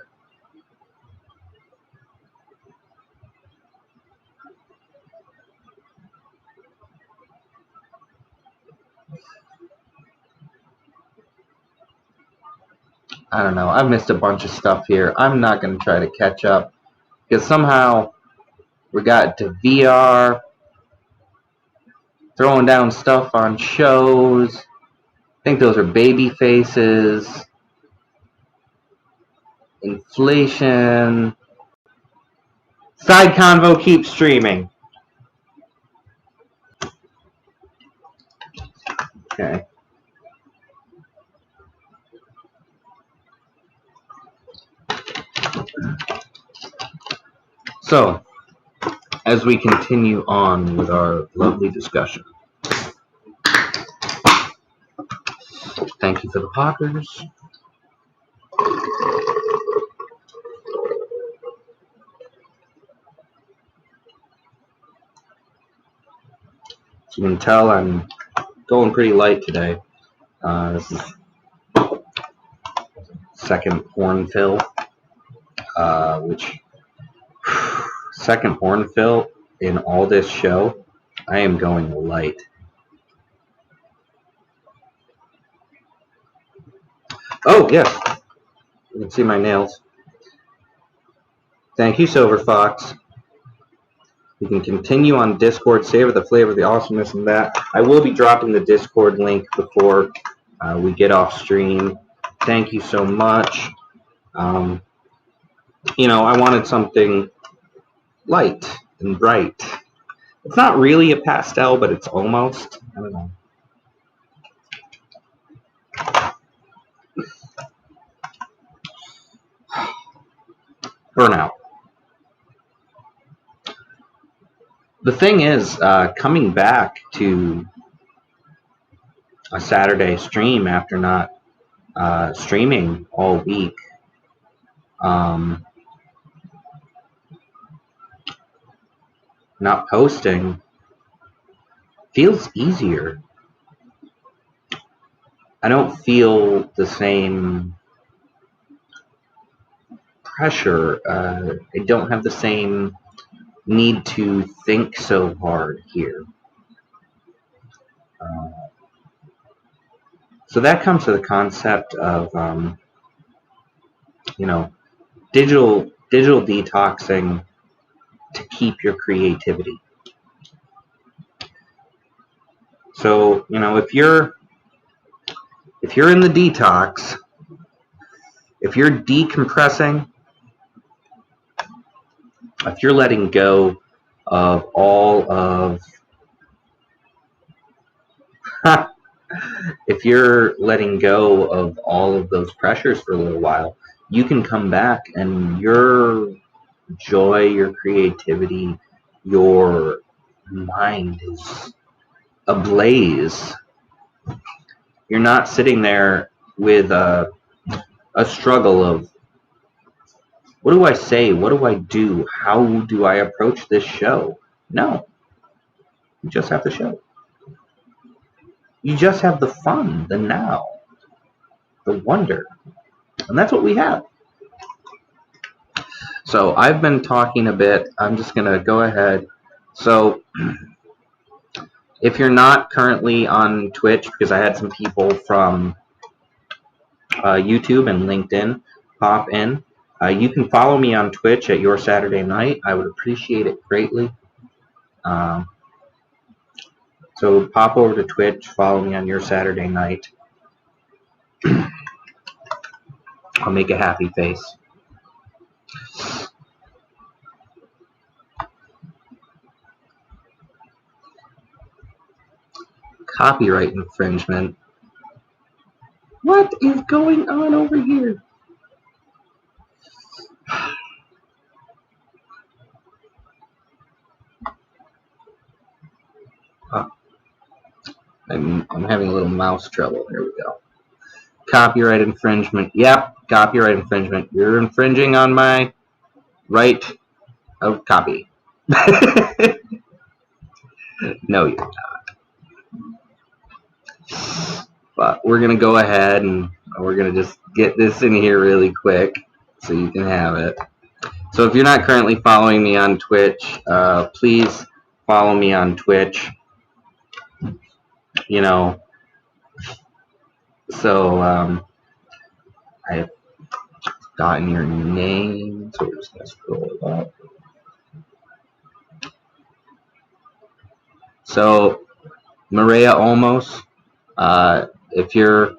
don't know. I've missed a bunch of stuff here. I'm not going to try to catch up because somehow we got to VR, throwing down stuff on shows. I think those are baby faces. Inflation. Side convo keeps streaming. Okay. So, as we continue on with our lovely discussion, thank you for the poppers. As you can tell, I'm going pretty light today. This is second horn fill, which second horn fill in all this show. I am going light. Oh yes, you can see my nails. Thank you, Silver Fox. We can continue on Discord, savor the flavor, the awesomeness and that. I will be dropping the Discord link before we get off stream. Thank you so much. You know, I wanted something light and bright. It's not really a pastel, but it's almost. I don't know. Burnout. The thing is, coming back to a Saturday stream after not streaming all week, not posting, feels easier. I don't feel the same pressure. I don't have the same need to think so hard here. So that comes to the concept of, you know, digital detoxing to keep your creativity. So, you know, if you're in the detox, if you're decompressing, if you're letting go of all of if you're letting go of all of those pressures for a little while, you can come back and your joy, your creativity, your mind is ablaze. You're not sitting there with a struggle of, what do I say? What do I do? How do I approach this show? No. You just have the show. You just have the fun, the now. the wonder. And that's what we have. So I've been talking a bit. I'm just going to go ahead. So if you're not currently on Twitch, because I had some people from YouTube and LinkedIn pop in, you can follow me on Twitch at Your Saturday Night. I would appreciate it greatly. So pop over to Twitch, follow me on Your Saturday Night. I'll make a happy face. Copyright infringement. What is going on over here? I'm having a little mouse trouble. Here we go. Copyright infringement. Yep, copyright infringement. You're infringing on my right of copy. No, you're not. But we're going to go ahead and we're going to just get this in here really quick so you can have it. So if you're not currently following me on Twitch, please follow me on Twitch. You know, so I've gotten your name, so we're just going to scroll up. So, Maria Olmos, if you're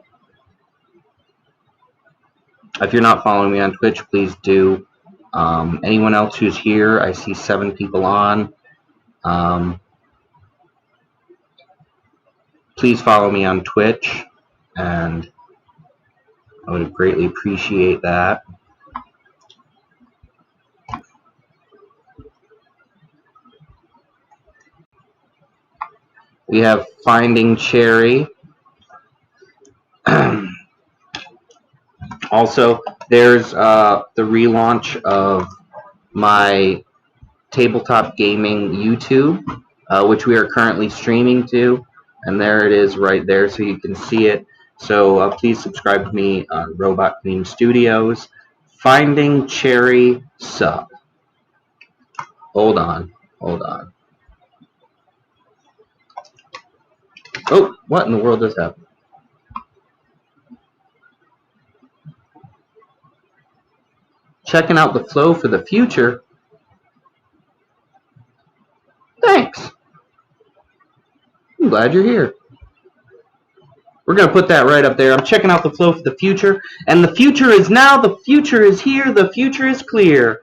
not following me on Twitch, please do. Anyone else who's here, I see 7 people on. Please follow me on Twitch, and I would greatly appreciate that. We have Finding Cherry. Also, there's the relaunch of my Tabletop Gaming YouTube, which we are currently streaming to, and there it is right there, so you can see it. So please subscribe to me on Robot Queen Studios. Finding Cherry sub. Hold on. Oh, what in the world just happened? Checking out the flow for the future. Thanks. I'm glad you're here. We're going to put that right up there. I'm checking out the flow for the future. And the future is now. The future is here. The future is clear.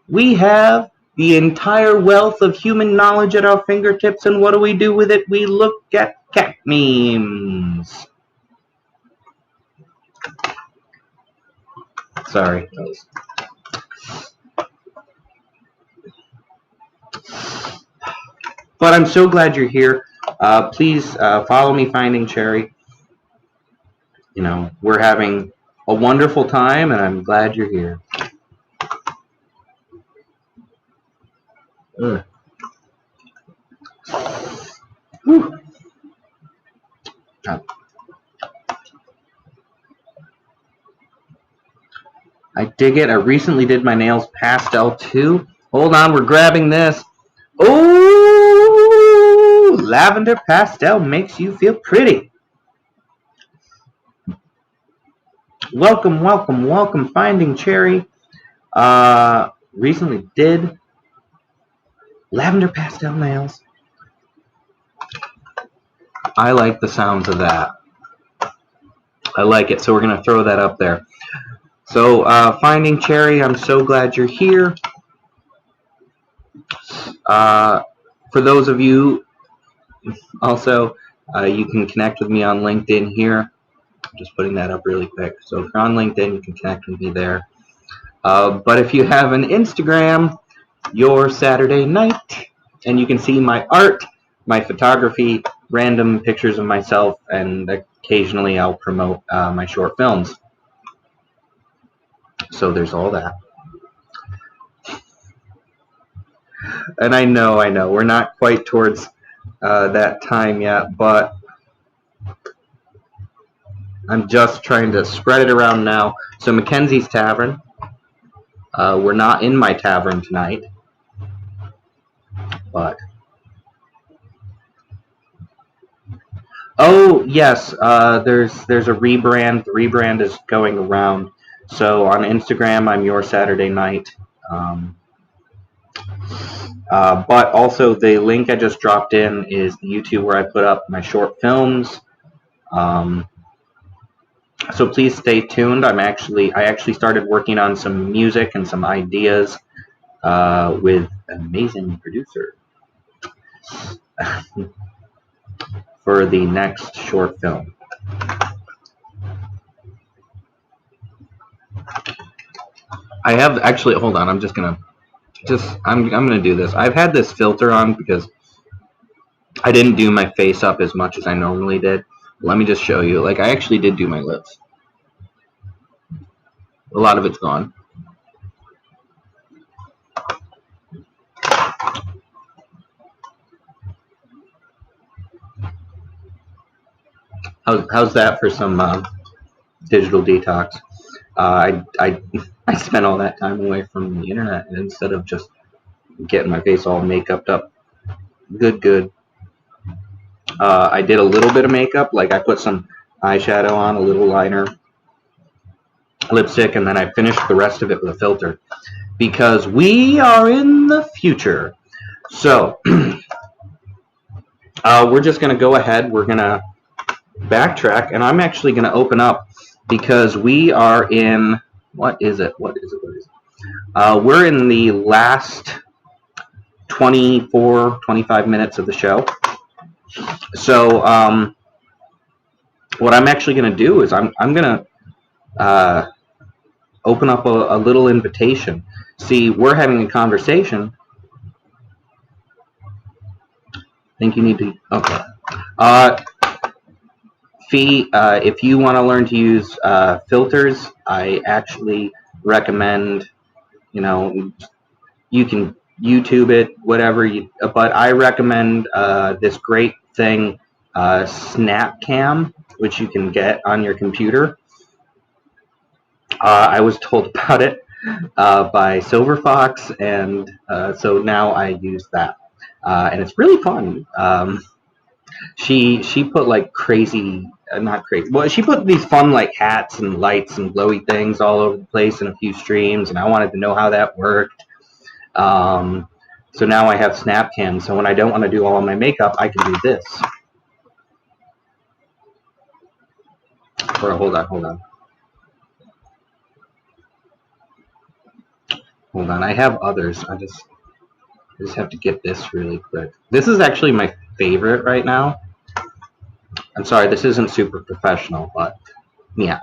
We have the entire wealth of human knowledge at our fingertips. And what do we do with it? We look at cat memes. Sorry. But I'm so glad you're here. Please follow me, Finding Cherry. You know, we're having a wonderful time, and I'm glad you're here. I dig it. I recently did my nails pastel too. Hold on, we're grabbing this. Oh, lavender pastel makes you feel pretty. Welcome, welcome, welcome, Finding Cherry. Recently did lavender pastel nails. I like the sounds of that. I like it, so we're going to throw that up there. So, Finding Cherry, I'm so glad you're here. For those of you, also, you can connect with me on LinkedIn here. I'm just putting that up really quick. So if you're on LinkedIn, you can connect with me there. But if you have an Instagram, Your Saturday Night, and you can see my art, my photography, random pictures of myself, and occasionally I'll promote my short films. So there's all that. And I know, we're not quite towards that time yet, but I'm just trying to spread it around now. So Mackenzie's Tavern. We're not in my tavern tonight, but oh yes, there's a rebrand. The rebrand is going around. So on Instagram, I'm Your Saturday Night. But also the link I just dropped in is the YouTube where I put up my short films. So please stay tuned. I actually started working on some music and some ideas with an amazing producer for the next short film. I have actually. Hold on. I'm gonna do this. I've had this filter on because I didn't do my face up as much as I normally did. Let me just show you. Like, I actually did do my lips. A lot of it's gone. How's that for some digital detox? I spent all that time away from the internet instead of just getting my face all makeuped up. Good. I did a little bit of makeup, like I put some eyeshadow on, a little liner, lipstick, and then I finished the rest of it with a filter because we are in the future. So we're just going to go ahead. We're going to backtrack, and I'm actually going to open up because we are in, what is it? We're in the last 24, 25 minutes of the show. So what I'm actually going to do is I'm going to open up a little invitation. See, we're having a conversation. I think you need to, okay. Fee, if you want to learn to use filters, I actually recommend, you can YouTube it, whatever, but I recommend this great thing, Snapcam, which you can get on your computer. I was told about it by Silver Fox, and so now I use that, and it's really fun. She put like crazy, not crazy, well, she put these fun like hats and lights and glowy things all over the place in a few streams, and I wanted to know how that worked. So now I have Snapcam, so when I don't want to do all of my makeup, I can do this. Hold on. Hold on, I have others. I just have to get this really quick. This is actually my favorite right now. I'm sorry, this isn't super professional, but yeah.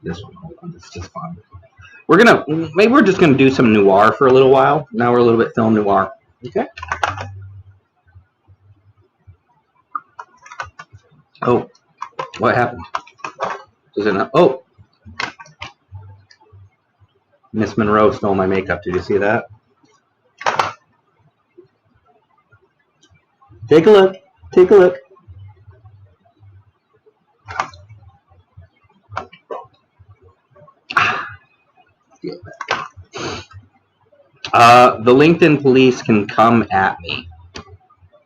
This one, hold on, it's just fun. Maybe we're just gonna do some noir for a little while. Now we're a little bit film noir. Okay. Oh, what happened? Does it not? Oh, Miss Monroe stole my makeup. Did you see that? Take a look. Take a look. The LinkedIn police can come at me.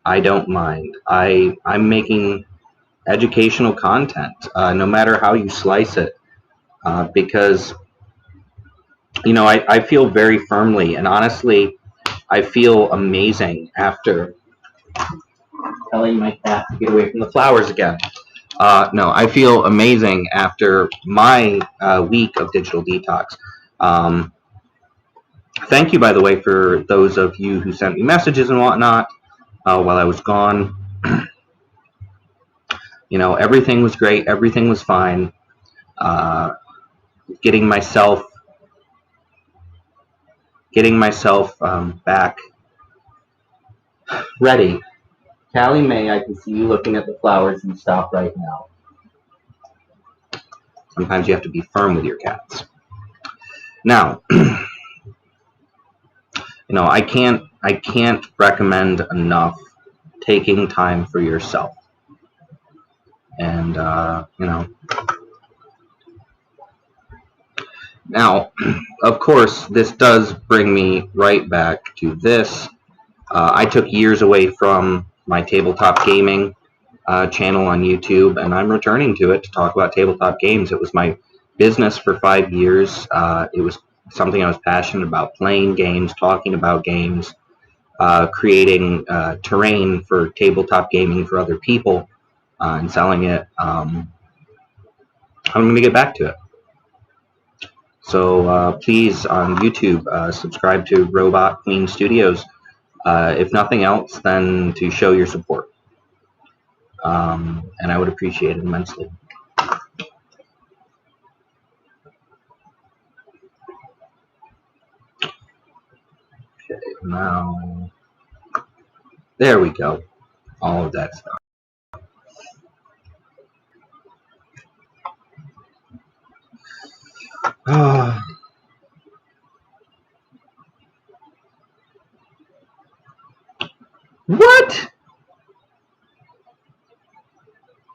I don't mind. I'm making educational content, no matter how you slice it, because I feel very firmly, and honestly, I feel amazing after telling my cat to get away from the flowers again. No, I feel amazing after my week of digital detox. Thank you, by the way, for those of you who sent me messages and whatnot while I was gone. Everything was great. Everything was fine. Getting myself back ready. Callie Mae, I can see you looking at the flowers. You stop right now. Sometimes you have to be firm with your cats. Now, I can't I can't recommend enough taking time for yourself. And, you know, now, of course, this does bring me right back to this. I took years away from my tabletop gaming channel on YouTube, and I'm returning to it to talk about tabletop games. It was my business for 5 years. It was something I was passionate about, playing games, talking about games, creating terrain for tabletop gaming for other people, and selling it. I'm going to get back to it. So please, on YouTube, subscribe to Robot Queen Studios. If nothing else, then to show your support. And I would appreciate it immensely. Okay, now, there we go. All of that stuff. What?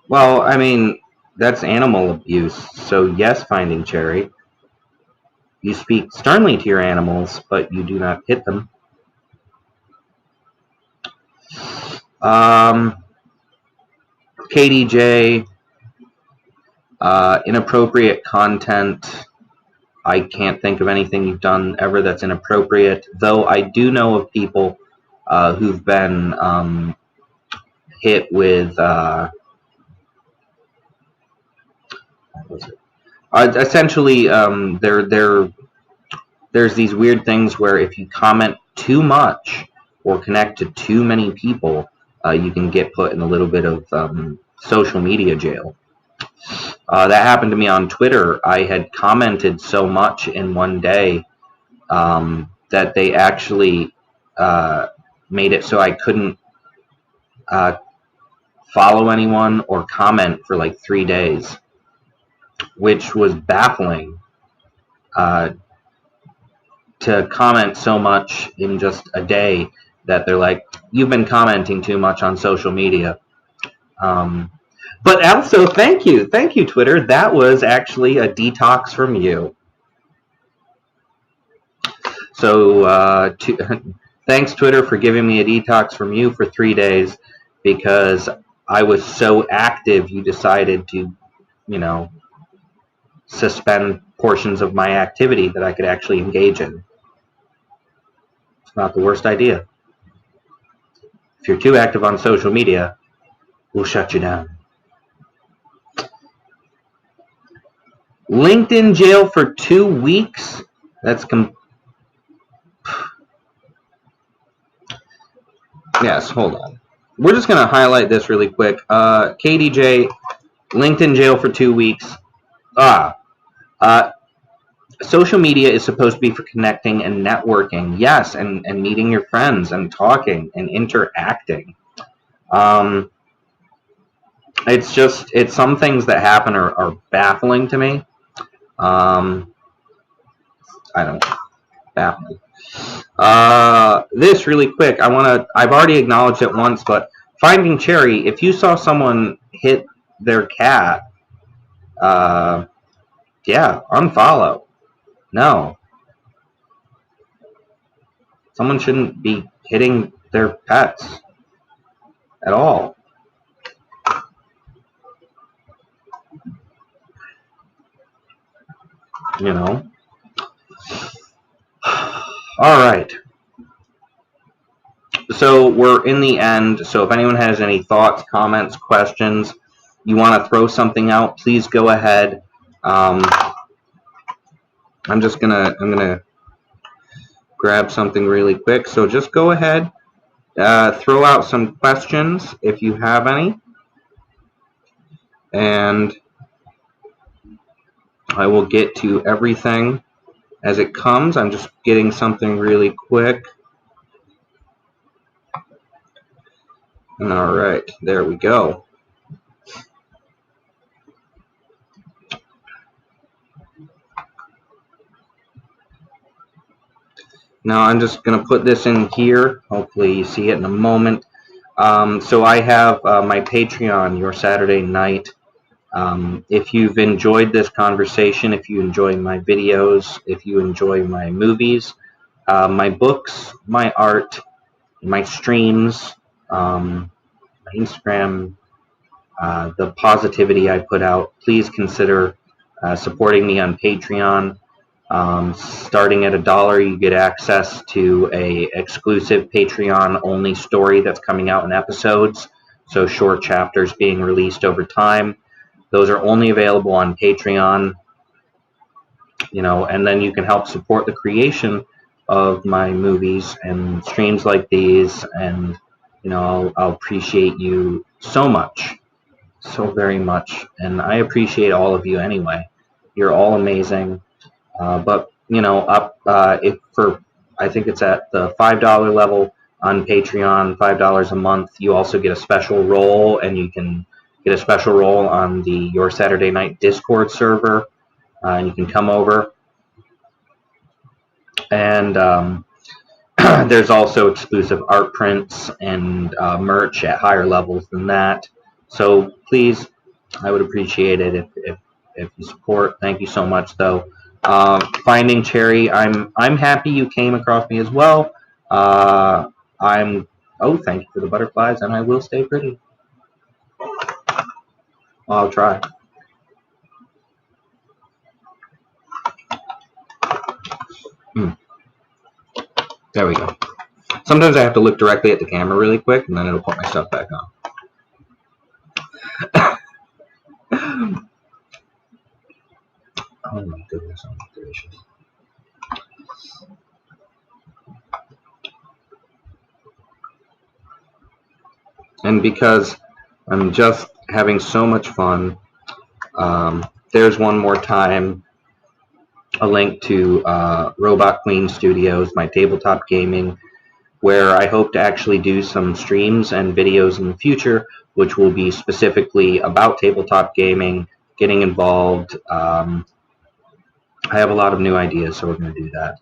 Well, I mean, that's animal abuse. So yes, Finding Cherry. You speak sternly to your animals, but you do not hit them. KDJ, inappropriate content. I can't think of anything you've done ever that's inappropriate, though I do know of people who've been hit with what was it? Essentially, there's these weird things where if you comment too much or connect to too many people, you can get put in a little bit of social media jail. That happened to me on Twitter. I had commented so much in one day that they actually made it so I couldn't follow anyone or comment for like 3 days, which was baffling. To comment so much in just a day that they're like, you've been commenting too much on social media. But also, thank you, Twitter. That was actually a detox from you. So thanks, Twitter, for giving me a detox from you for 3 days, because I was so active, you decided to, you know, suspend portions of my activity that I could actually engage in. It's not the worst idea. If you're too active on social media, we'll shut you down. LinkedIn jail for 2 weeks? That's yes, hold on. We're just going to highlight this really quick. KDJ, LinkedIn jail for 2 weeks. Social media is supposed to be for connecting and networking. Yes, and meeting your friends and talking and interacting. It's some things that happen are baffling to me. I don't know. Baffling. This really quick. I've already acknowledged it once, but Finding Cherry, if you saw someone hit their cat, yeah, unfollow. No. Someone shouldn't be hitting their pets at all. You know? All right. So we're in the end. So if anyone has any thoughts, comments, questions, you want to throw something out, please go ahead. I'm gonna grab something really quick. So just go ahead, throw out some questions if you have any, and I will get to everything as it comes. I'm just getting something really quick. All right, there we go. Now I'm just going to put this in here. Hopefully you see it in a moment. So I have my Patreon, Your Saturday Night. If you've enjoyed this conversation, if you enjoy my videos, if you enjoy my movies, my books, my art, my streams, my Instagram, the positivity I put out, please consider supporting me on Patreon. Starting at $1, you get access to a exclusive Patreon only story that's coming out in episodes, so short chapters being released over time. Those are only available on Patreon, and then you can help support the creation of my movies and streams like these, and I'll appreciate you so much, so very much, and I appreciate all of you anyway. You're all amazing. But I think it's at the $5 level on Patreon, $5 a month. You also get a special role, and you can get a special role on the Your Saturday Night Discord server, and you can come over. And there's also exclusive art prints and merch at higher levels than that. So please, I would appreciate it if you support. Thank you so much, though. Finding Cherry, I'm happy you came across me as well. Oh, thank you for the butterflies, and I will stay pretty. I'll try. There we go. Sometimes I have to look directly at the camera really quick, and then it'll put my stuff back on. Oh my goodness, oh my gracious. And because I'm just having so much fun, there's one more time a link to Robot Queen Studios, my tabletop gaming, where I hope to actually do some streams and videos in the future, which will be specifically about tabletop gaming, getting involved. I have a lot of new ideas, so we're going to do that.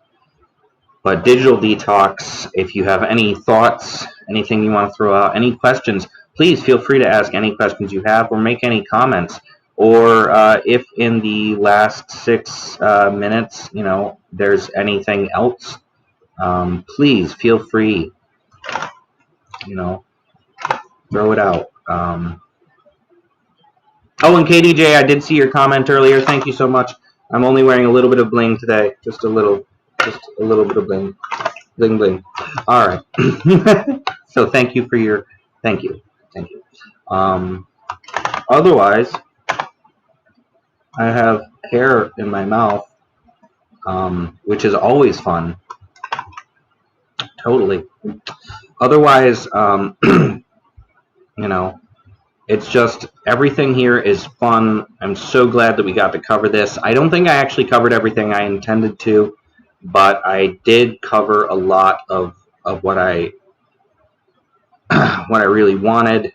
But Digital Detox, if you have any thoughts, anything you want to throw out, any questions, please feel free to ask any questions you have or make any comments. Or if in the last 6 minutes, there's anything else, please feel free, throw it out. Oh, and KDJ, I did see your comment earlier. Thank you so much. I'm only wearing a little bit of bling today, just a little bit of bling, bling, bling. All right. So thank you. Otherwise, I have hair in my mouth, which is always fun. Totally. Otherwise, it's just everything here is fun. I'm so glad that we got to cover this. I don't think I actually covered everything I intended to, but I did cover a lot of what I really wanted,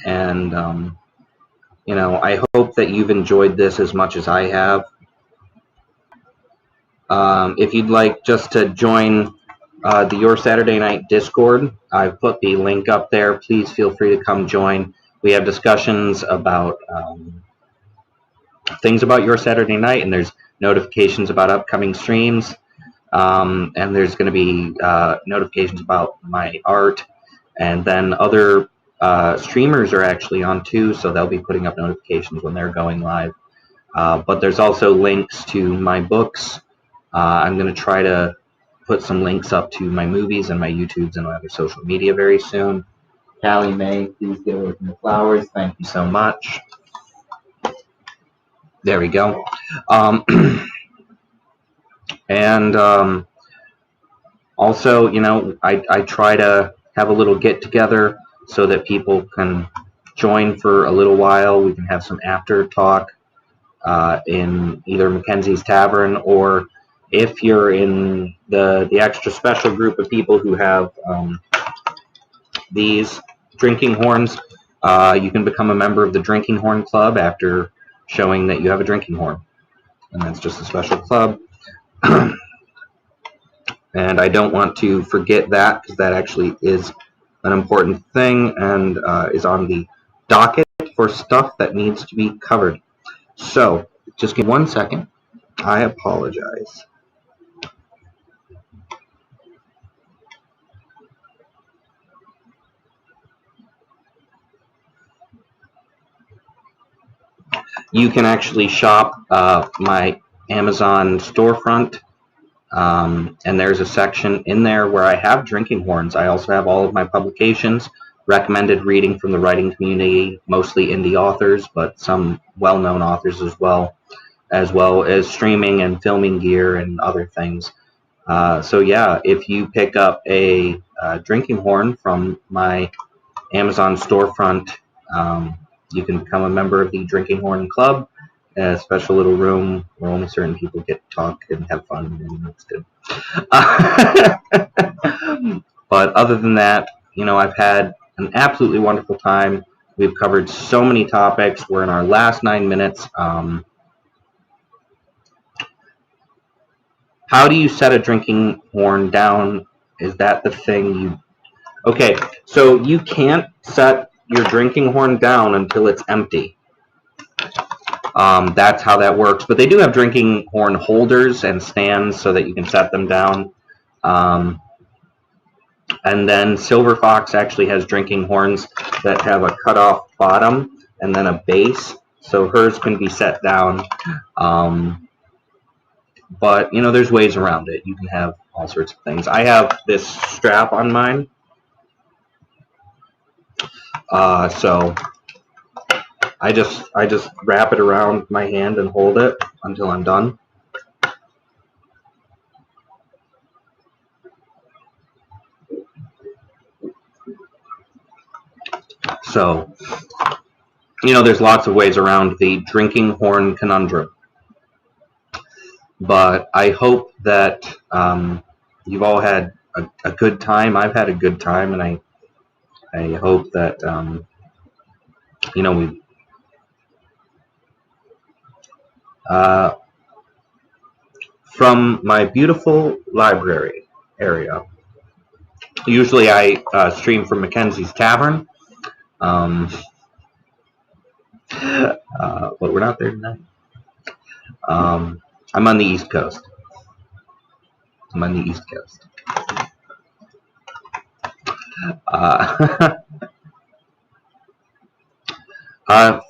and I hope that you've enjoyed this as much as I have. If you'd like just to join the Your Saturday Night Discord, I've put the link up there. Please feel free to come join. We have discussions about things about Your Saturday Night, and there's notifications about upcoming streams, and there's going to be notifications about my art, and then other streamers are actually on too, so they'll be putting up notifications when they're going live. But there's also links to my books. I'm going to try to put some links up to my movies and my YouTubes and my other social media very soon. Callie May, please get away from the flowers. Thank you so much. There we go. And also, I try to have a little get-together so that people can join for a little while. We can have some after talk in either Mackenzie's Tavern, or if you're in the extra special group of people who have these drinking horns, you can become a member of the Drinking Horn Club after showing that you have a drinking horn. And that's just a special club. And I don't want to forget that, because that actually is an important thing and is on the docket for stuff that needs to be covered. So, just give me 1 second. I apologize. You can actually shop my Amazon storefront, and there's a section in there where I have drinking horns. I also have all of my publications, recommended reading from the writing community, mostly indie authors, but some well-known authors as well as streaming and filming gear and other things. So yeah, if you pick up a drinking horn from my Amazon storefront, you can become a member of the Drinking Horn Club, a special little room where only certain people get to talk and have fun, and that's good. But other than that, I've had an absolutely wonderful time. We've covered so many topics. We're in our last 9 minutes. How do you set a drinking horn down? Is that the thing you... Okay, so you can't set your drinking horn down until it's empty. That's how that works. But they do have drinking horn holders and stands so that you can set them down. And then Silver Fox actually has drinking horns that have a cut-off bottom and then a base, so hers can be set down. But, there's ways around it. You can have all sorts of things. I have this strap on mine. So I just wrap it around my hand and hold it until I'm done. So, there's lots of ways around the drinking horn conundrum. But I hope that you've all had a good time. I've had a good time, and I hope that we from my beautiful library area. Usually I stream from Mackenzie's Tavern, but we're not there tonight. I'm on the East Coast.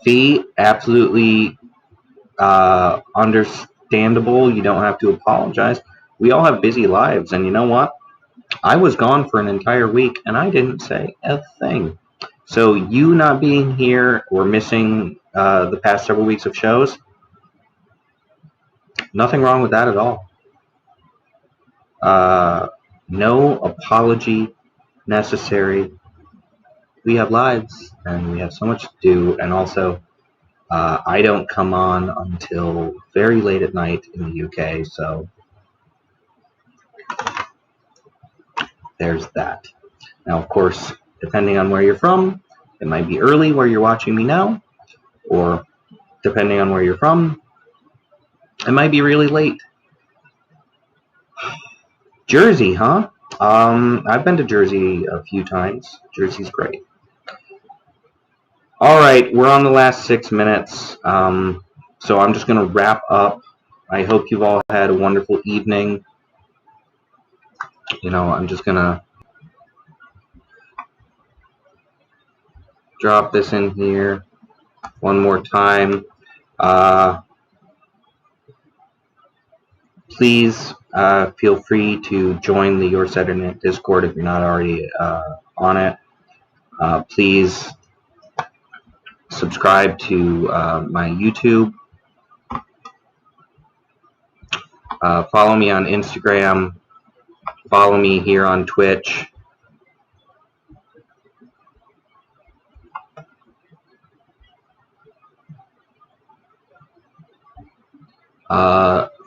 Fee, absolutely understandable. You don't have to apologize. We all have busy lives, and you know what? I was gone for an entire week, and I didn't say a thing. So you not being here or missing the past several weeks of shows, nothing wrong with that at all. No apology necessary. We have lives, and we have so much to do, and also I don't come on until very late at night in the UK, so there's that. Now, of course, depending on where you're from, it might be early where you're watching me now, or depending on where you're from, it might be really late. Jersey, huh? I've been to Jersey a few times. Jersey's great. All right, we're on the last 6 minutes, so I'm just going to wrap up. I hope you've all had a wonderful evening. I'm just going to drop this in here one more time. Please feel free to join the Your Saturday Night Discord if you're not already on it. Please subscribe to my YouTube. Follow me on Instagram. Follow me here on Twitch.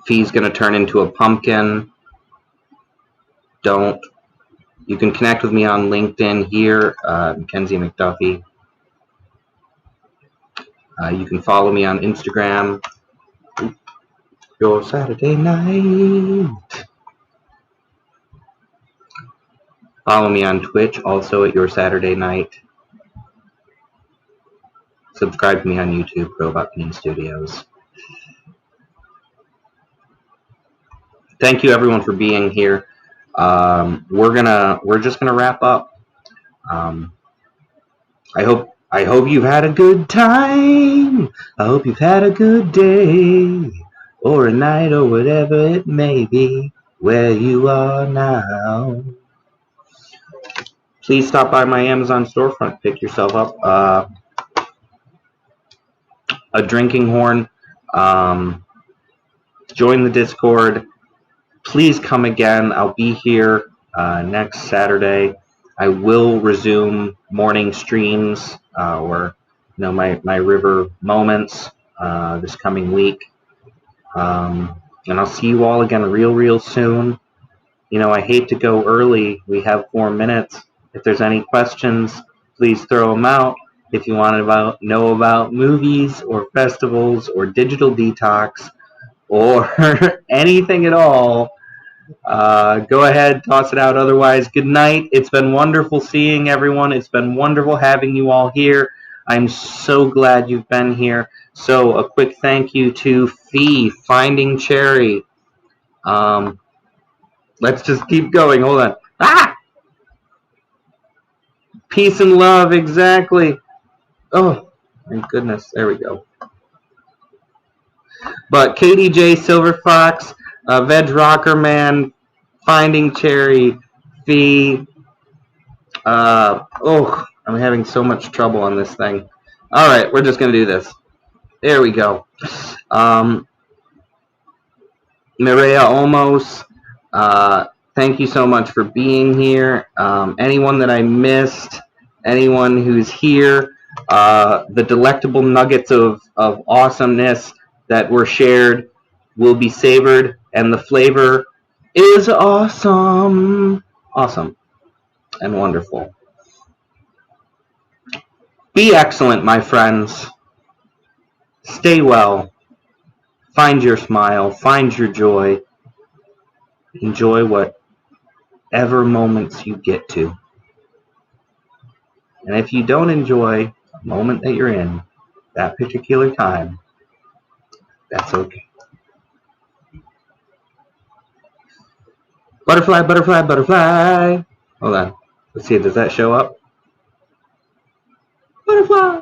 Fee's going to turn into a pumpkin. Don't. You can connect with me on LinkedIn here, Mackenzie McDuffie. You can follow me on Instagram. Your Saturday Night. Follow me on Twitch, also at Your Saturday Night. Subscribe to me on YouTube, Robot Bean Studios. Thank you everyone for being here. We're just gonna wrap up. I hope you've had a good time. I hope you've had a good day, or a night, or whatever it may be, where you are now. Please stop by my Amazon storefront. Pick yourself up a drinking horn. Join the Discord. Please come again. I'll be here next Saturday. I will resume morning streams or my river moments this coming week. And I'll see you all again real soon. I hate to go early. We have 4 minutes. If there's any questions, please throw them out. If you want to know about movies or festivals or digital detox or anything at all, go ahead, toss it out. Otherwise, good night. It's been wonderful seeing everyone. It's been wonderful having you all here. I'm so glad you've been here. So a quick thank you to Fee, Finding Cherry. Let's just keep going. Hold on. Peace and love, exactly. Oh, my goodness. There we go. But KDJ, Silver Fox, Veg Rocker Man, Finding Cherry, Fee. I'm having so much trouble on this thing. All right, we're just going to do this. There we go. Mireya Olmos, thank you so much for being here. Anyone that I missed, anyone who's here, the delectable nuggets of awesomeness that were shared will be savored, and the flavor is awesome. Awesome and wonderful. Be excellent, my friends. Stay well. Find your smile. Find your joy. Enjoy whatever moments you get to. And if you don't enjoy the moment that you're in, that particular time, that's okay. Butterfly, butterfly, butterfly. Hold on. Let's see, does that show up? Butterfly.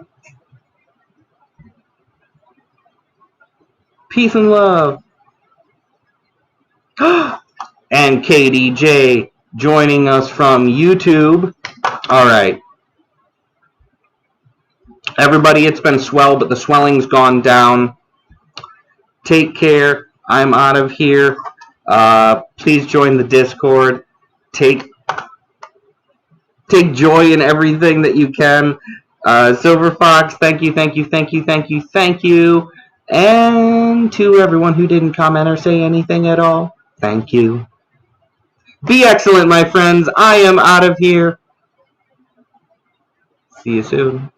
Peace and love. And KDJ joining us from YouTube. All right. Everybody, it's been swell, but the swelling's gone down. Take care. I'm out of here. Please join the Discord. Take joy in everything that you can. Silver Fox, thank you. And to everyone who didn't comment or say anything at all, thank you. Be excellent, my friends. I am out of here. See you soon.